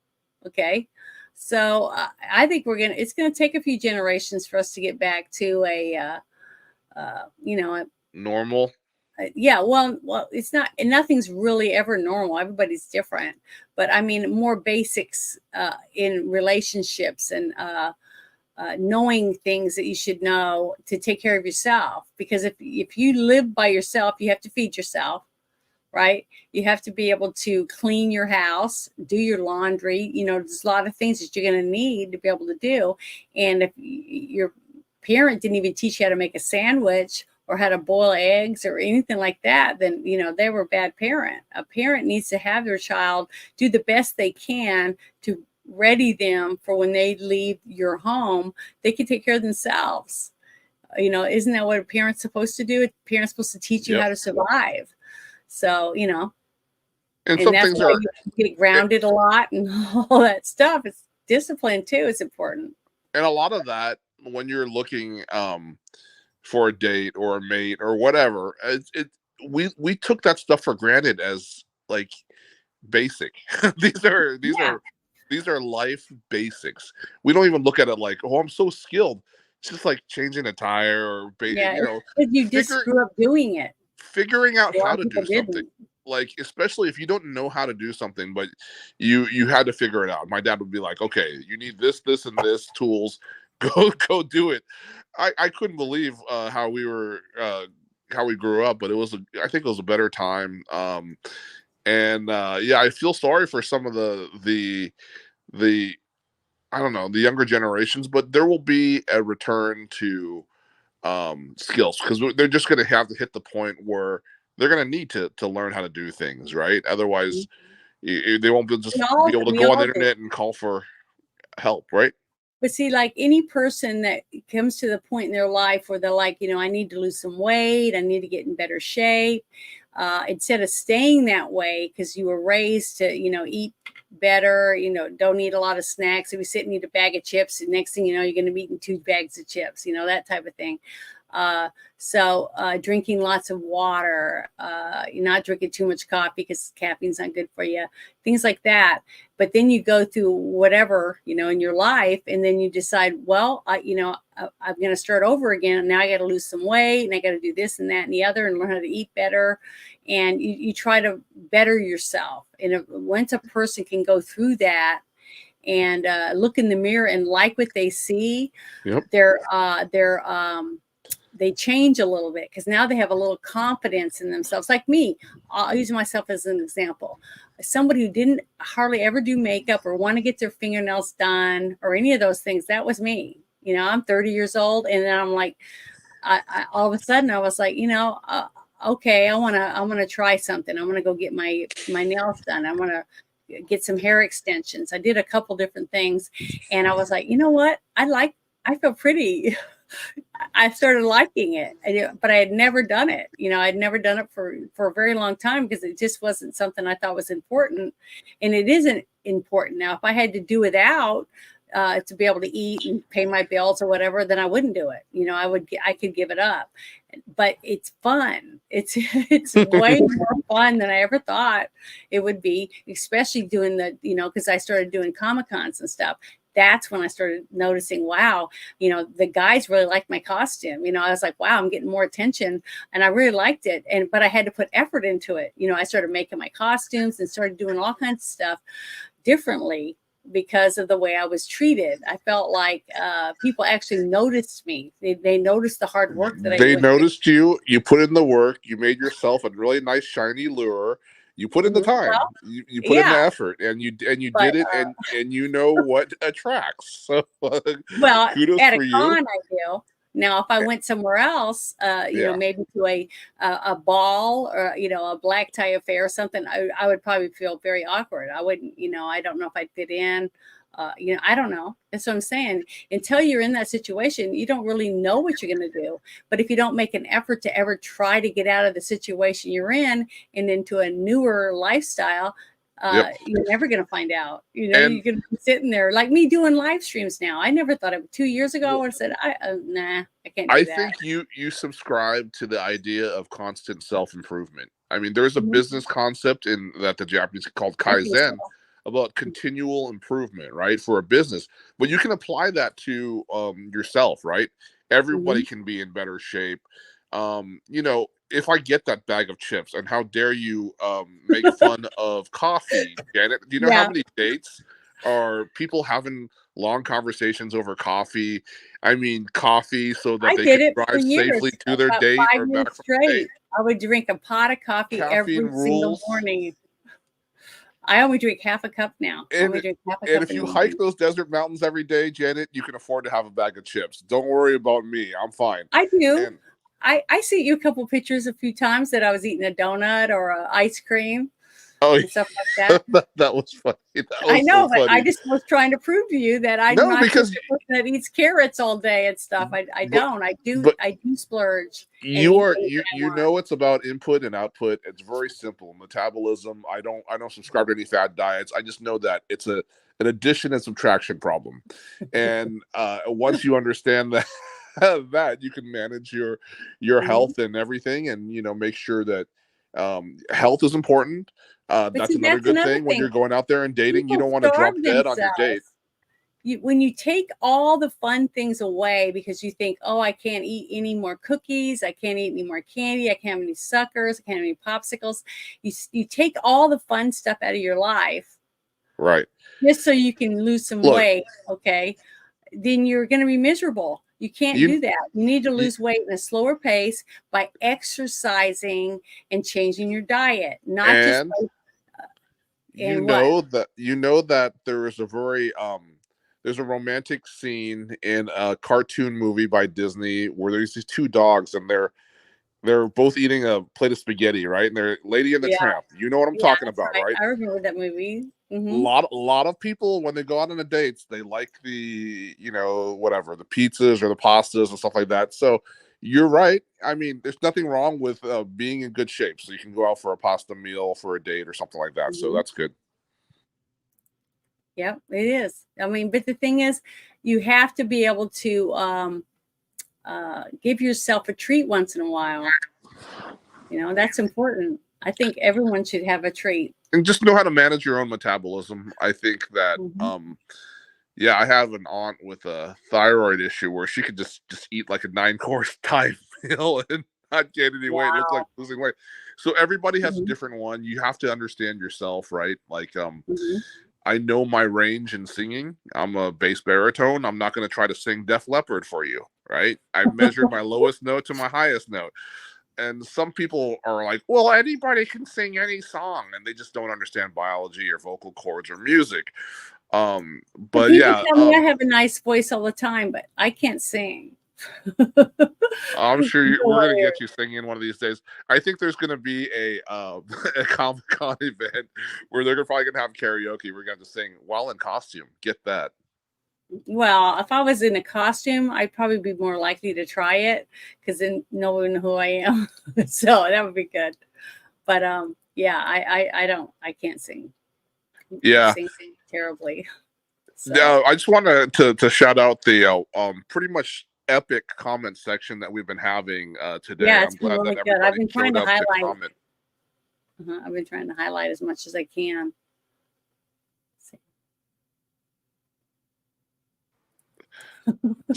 Okay. So I think it's going to take a few generations for us to get back to a normal. Yeah, well, it's not, and nothing's really ever normal. Everybody's different, but I mean, more basics in relationships, and knowing things that you should know to take care of yourself. Because if you live by yourself, you have to feed yourself, right? You have to be able to clean your house, do your laundry. There's a lot of things that you're going to need to be able to do. And if your parent didn't even teach you how to make a sandwich, or how to boil eggs, or anything like that, then, they were a bad parent. A parent needs to have their child do the best they can to ready them for when they leave your home, they can take care of themselves. Isn't that what a parent's supposed to do? A parent's supposed to teach you how to survive. So, And and some that's things why are, you get grounded a lot and all that stuff. It's discipline too is important. and a lot of that when you're looking for a date or a mate or whatever, we took that stuff for granted as like basic. these are these Yeah. are these are life basics. We don't even look at it like, oh, I'm so skilled. It's just like changing a tire or Yeah. you know, Because you just figure grew up doing it. figuring out A lot how of to people do something. didn't. Like, especially if you don't know how to do something, but you had to figure it out. My dad would be like, okay, you need this and this tools. Go do it. I couldn't believe how we were how we grew up, but I think it was a better time. And yeah, I feel sorry for some of the I don't know, the younger generations, but there will be a return to skills because they're just going to have to hit the point where they're going to need to learn how to do things right. Otherwise, they won't just be able to We go on the all do. internet and call for help, right? But see, like any person that comes to the point in their life where they're like, I need to lose some weight, I need to get in better shape. Instead of staying that way because you were raised to, eat better, don't eat a lot of snacks. If you sit and eat a bag of chips, the next thing you know, you're going to be eating 2 bags of chips, that type of thing. So drinking lots of water, you're not drinking too much coffee because caffeine's not good for you, things like that. But then you go through whatever, in your life, and then you decide, well, I'm going to start over again. And now I got to lose some weight and I got to do this and that and the other and learn how to eat better. And you try to better yourself. And once a person can go through that and look in the mirror and like what they see, Yep. they change a little bit because now they have a little confidence in themselves. Like me, I'll use myself as an example. Somebody who didn't hardly ever do makeup or want to get their fingernails done or any of those things, that was me. I'm 30 years old, and then I'm like, I all of a sudden I was like, okay, I want to try something. I want to go get my nails done. I want to get some hair extensions. I did a couple different things, and I was like, you know what? I feel pretty. I started liking it, but I had never done it. I'd never done it for a very long time because it just wasn't something I thought was important, and it isn't important now. If I had to do without to be able to eat and pay my bills or whatever, then I wouldn't do it. I could give it up, but it's fun. It's way more fun than I ever thought it would be, especially doing because I started doing Comic-Cons and stuff. That's when I started noticing, wow, the guys really liked my costume. I was like, wow, I'm getting more attention, and I really liked it. But I had to put effort into it. I started making my costumes and started doing all kinds of stuff differently because of the way I was treated. I felt like people actually noticed me. They noticed the hard work that they noticed you. You put in the work. You made yourself a really nice shiny lure. You put in the time. Well, you put in the effort, and you did it, and you know what attracts. So, well, kudos at for a con, you. I do. Now, if I went somewhere else, maybe to a ball or a black tie affair or something, I would probably feel very awkward. I wouldn't, I don't know if I'd fit in. I don't know. That's what I'm saying. Until you're in that situation, you don't really know what you're going to do. But if you don't make an effort to ever try to get out of the situation you're in and into a newer lifestyle, you're never going to find out. You're going to be sitting there like me doing live streams now. I never thought of 2 years ago. I would have said, nah, I can't do that. I think you subscribe to the idea of constant self-improvement. I mean, there's a business concept in that the Japanese called Kaizen about continual improvement, right, for a business. But you can apply that to yourself, right? Everybody can be in better shape. If I get that bag of chips, and how dare you make fun of coffee, Janet? Do you know how many dates are people having long conversations over coffee? I mean, coffee so that they can drive safely to their date or back from their date. I would drink a pot of coffee every single morning. I only drink half a cup now. And if you hike those desert mountains every day, Janet, you can afford to have a bag of chips. Don't worry about me. I'm fine. I do. I sent you a couple pictures a few times that I was eating a donut or ice cream. Oh, and stuff like that. that was funny. That was I know, so but I funny. just was trying to prove to you that I'm No, not because just a person that eats carrots all day and stuff. I but don't. I but do splurge and you eat are things that I you want. know it's about input and output. It's very simple. Metabolism. I don't subscribe to any fad diets. I just know that it's an addition and subtraction problem. And once you understand that that you can manage your Mhm. health and everything, and make sure that health is important. But That's see, another that's good another thing when thing. you're going out there and dating. You People don't want to starve drop dead on your date. themselves. When you take all the fun things away because you think, oh, I can't eat any more cookies, I can't eat any more candy, I can't have any suckers, I can't have any popsicles. You take all the fun stuff out of your life Right. just so you can lose some Look, weight, okay? Then you're going to be miserable. You can't you, do that. You need to you lose weight in a slower pace by exercising and changing your diet, not just and by, you and what? know that there is a very there's a romantic scene in a cartoon movie by Disney where there's these two dogs, and they're both eating a plate of spaghetti, right? And they're Lady and the Yeah, Tramp. You know what I'm yeah, talking that's about, right. right? I remember that movie. A Hmm. lot of people, when they go out on the dates, they like the whatever, the pizzas or the pastas and stuff like that. So you're right. I mean, there's nothing wrong with being in good shape, so you can go out for a pasta meal for a date or something like that. So Hmm. that's good. Yep, it is. I mean, but the thing is, you have to be able to give yourself a treat once in a while. That's important. I think everyone should have a treat. And just know how to manage your own metabolism. I think that Hmm. yeah, I have an aunt with a thyroid issue where she could just eat like a 9 course Thai meal and not gain any weight. It looked like Wow. losing weight. So everybody has a Hmm. different one. You have to understand yourself, right? Like Hmm. I know my range in singing. I'm a bass baritone. I'm not going to try to sing Def Leppard for you, right? I've measured my lowest note to my highest note. And some people are like, well, anybody can sing any song, and they just don't understand biology or vocal cords or music. Well, But people yeah, tell me I have a nice voice all the time, but I can't sing. I'm sure we're gonna Hilarious. get you singing one of these days. I think there's gonna be a a Comic Con event where they're probably gonna have karaoke. We're gonna have to sing while in costume. Get that? Well, if I was in a costume, I'd probably be more likely to try it because then no one know who I am. So that would be good. But yeah, I can't sing. I Yeah. sing terribly. So No, I just want to shout out the pretty much epic comment section that we've been having today. yeah, I'm it's been glad that really good. I've everybody been trying showed to up to highlight. comment. I've been trying to highlight as much as I can.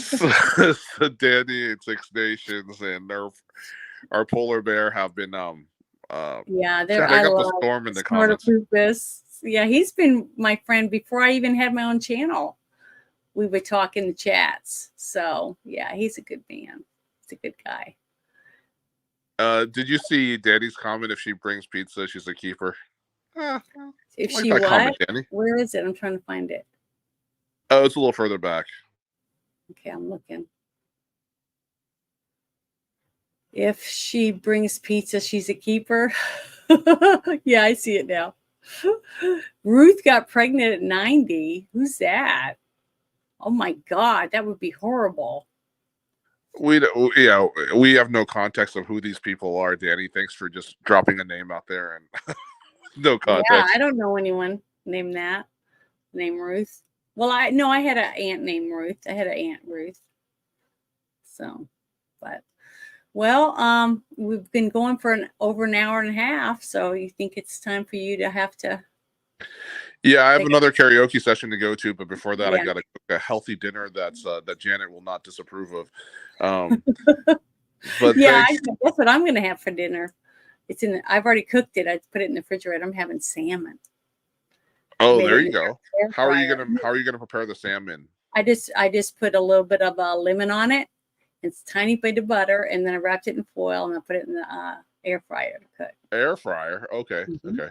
So Danny and Six Nations and our polar bear have been Yeah, there chatting I up a love storm in the comments. Snortopus. Yeah, he's been my friend before I even had my own channel. We would talk in the chats. So yeah, he's a good man. He's a good guy. Did you see Danny's comment? If she brings pizza, she's a keeper. I If like she that what? comment, Danny. Where is it? I'm trying to find it. Oh, it's a little further back. Okay, I'm looking. If she brings pizza, she's a keeper. Yeah, I see it now. Ruth got pregnant at 90. Who's that? Oh my God, that would be horrible. We have no context of who these people are, Danny. Thanks for just dropping a name out there and no Yeah, context. I don't know anyone named that. Named Ruth. Well, I had an aunt named Ruth. I had an Aunt Ruth. So, but well, we've been going for over an hour and a half. So you think it's time for you to have to Yeah, I have take another karaoke session to go to, but before that, I yeah. got to cook a healthy dinner that Janet will not disapprove of. Um, but Yeah, thanks. that's what I'm gonna have for dinner. I've already cooked it. I put it in the refrigerator. I'm having salmon. I Oh, made it there in you the go. air fryer. How are you gonna prepare the salmon? I just put a little bit of lemon on it. It's a tiny bit of butter, and then I wrapped it in foil and I put it in the air fryer to cook. Air fryer. Okay. Mhm. Okay.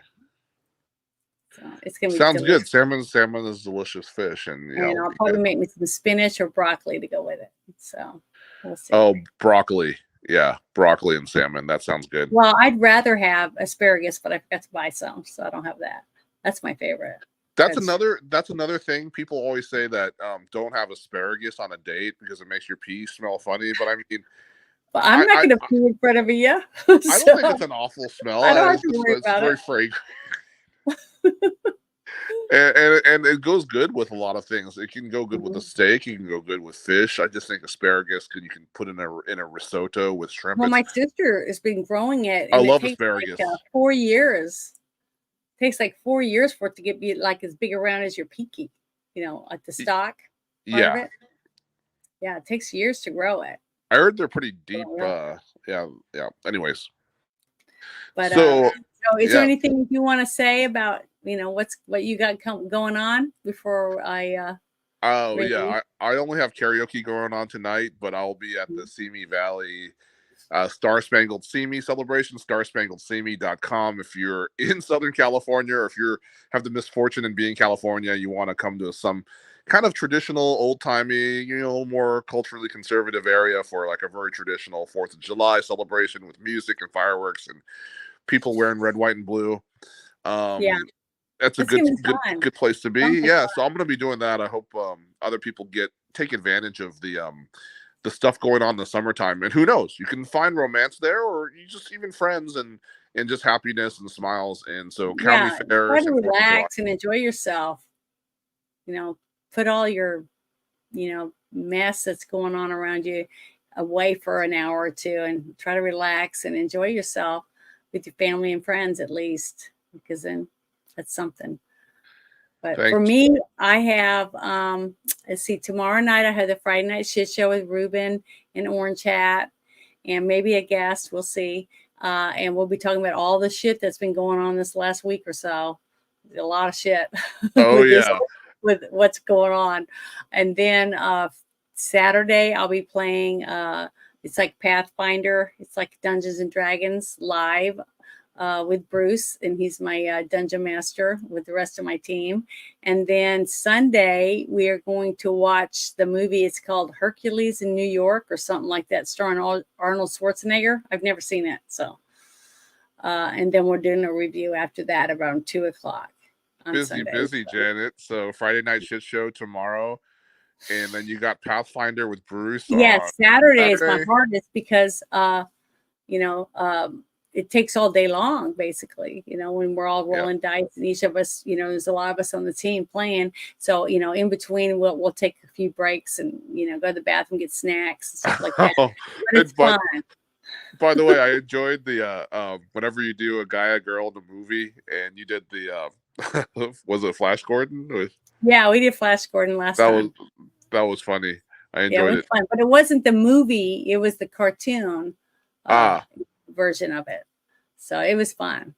So it's gonna be Sounds good. delicious. Salmon is delicious fish, and And I'll probably make me some spinach or broccoli to go with it. So we'll see. oh, broccoli. Yeah, broccoli and salmon. That sounds good. Well, I'd rather have asparagus, but I forgot to buy some, so I don't have that. That's my favorite. That's another thing. People always say that don't have asparagus on a date because it makes your pee smell funny. But I mean, But I'm not going to pee in front of you. I don't think it's an awful smell. I don't have to worry It's about very it. fragrant. and it goes good with a lot of things. It can go good with a steak. It can go good with fish. I just think asparagus you can put in a risotto with shrimp. Well, my sister has been growing it. I And love it takes asparagus. Like, 4 years. It takes like 4 years for it to be like as big around as your pinky, at the stalk. Yeah. Of it. Yeah, it takes years to grow it. I heard they're pretty deep. Yeah. Anyways. But so is there anything you want to say about what you got going on before I? I only have karaoke going on tonight, but I'll be at the Simi Valley Star Spangled See Me celebration. StarSpangledSeeMe.com. If you're in Southern California, or if you have the misfortune in being in California, you want to come to some kind of traditional, old-timey, more culturally conservative area for like a very traditional 4th of July celebration with music and fireworks and people wearing red, white, and blue. That's a good place to be. Yeah, so I'm going to be doing that. I hope other people take advantage of the stuff going on in the summertime. And who knows, you can find romance there, or you just even friends and just happiness and smiles. And so county fairs, try to relax and enjoy yourself. Put all your mess that's going on around you away for an hour or two and try to relax and enjoy yourself with your family and friends, at least, because then that's something. But for me, I have, let's see, tomorrow night I have the Friday Night Shit Show with Ruben and Orange Hat, and maybe a guest, we'll see. And we'll be talking about all the shit that's been going on this last week or so. A lot of shit. Oh, yeah. With what's going on. And then Saturday I'll be playing, it's like Pathfinder. It's like Dungeons and Dragons live. With Bruce, and he's my dungeon master with the rest of my team. And then Sunday, we are going to watch the movie. It's called Hercules in New York or something like that, starring Arnold Schwarzenegger. I've never seen it. So, and then we're doing a review after that around 2:00. Busy, Janet. So Friday Night Shit Show tomorrow. And then you got Pathfinder with Bruce. Yes, Saturday is my hardest because, it takes all day long, basically, when we're all rolling dice and each of us, there's a lot of us on the team playing. So, in between, we'll take a few breaks and, go to the bathroom, get snacks and stuff like that. But it's fun. By the way, I enjoyed the, whenever you do a guy, a girl in the movie, and you did the, was it Flash Gordon? Yeah, we did Flash Gordon last time. That was funny. I enjoyed it. Fun. But it wasn't the movie. It was the cartoon. Version of it, so it was fun.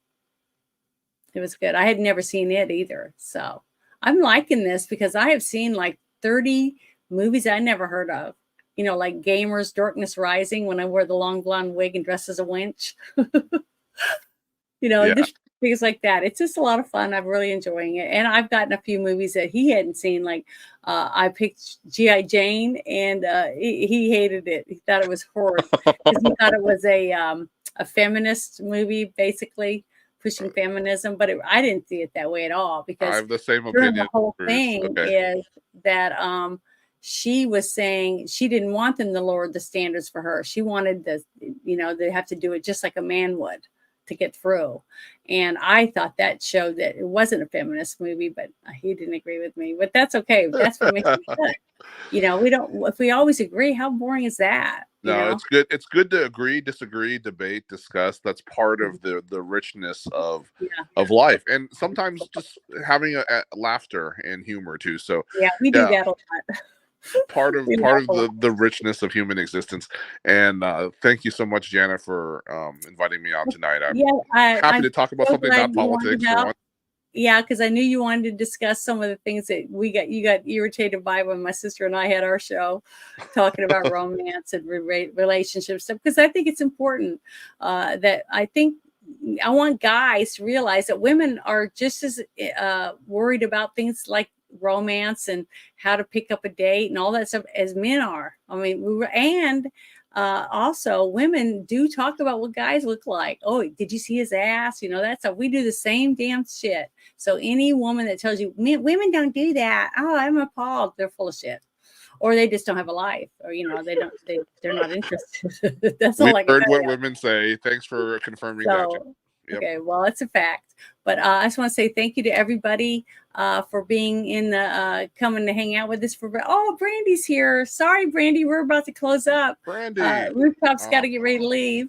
It was good. I had never seen it either, so I'm liking this because I have seen like 30 movies I never heard of, like Gamers, Darkness Rising, when I wore the long blonde wig and dressed as a winch. Things like that. It's just a lot of fun. I'm really enjoying it, and I've gotten a few movies that he hadn't seen. Like I picked G.I. Jane, and he hated it. He thought it was horrid because he thought it was a feminist movie, basically pushing feminism. But I didn't see it that way at all, because I have the same opinion. The whole thing is that she was saying she didn't want them to lower the standards for her. She wanted they have to do it just like a man would to get through. And I thought that showed that it wasn't a feminist movie, but he didn't agree with me. But that's okay. That's what makes me good. If we always agree, how boring is that? No, it's good. It's good to agree, disagree, debate, discuss. That's part of the richness of life, and sometimes just having a laughter and humor too. So we do that a lot. Part of the richness of human existence. And thank you so much, Janet, for inviting me on tonight. I'm happy to talk about something not politics. Because I knew you wanted to discuss some of the things that you got irritated by when my sister and I had our show talking about romance and relationship stuff. Because I think it's important that I want guys to realize that women are just as worried about things like romance and how to pick up a date and all that stuff as men are. I mean, also women do talk about what guys look like. Oh, did you see his ass? You know, that's how we do the same damn shit. So any woman that tells you women don't do that, oh, I'm appalled. They're full of shit. Or they just don't have a life, or you know, they're not interested. That's all I can heard tell what you. women say. Thanks for confirming that. So, Yep. okay, well, it's a fact. But I just want to say thank you to everybody for being in the coming to hang out with us. Brandy's here. Sorry, Brandy, we're about to close up. Brandy, Rooftop's got to get ready to leave.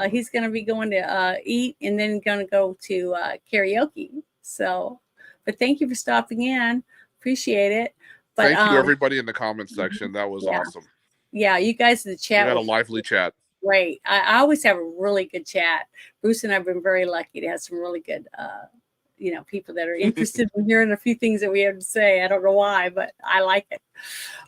He's going to be going to eat and then going to go to karaoke. So, but thank you for stopping in. Appreciate it. But, thank you everybody in the comments section. That was awesome. Yeah, you guys in the chat. We had a lively chat. Great. I always have a really good chat. Bruce and I've been very lucky to have some really good, people that are interested in hearing a few things that we have to say. I don't know why, but I like it.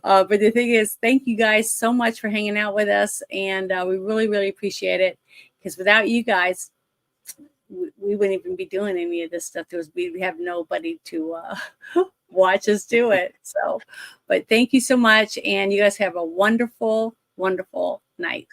But the thing is, thank you guys so much for hanging out with us. And we really, really appreciate it. Because without you guys, we wouldn't even be doing any of this stuff. We have nobody to watch us do it. So, but thank you so much. And you guys have a wonderful, wonderful night.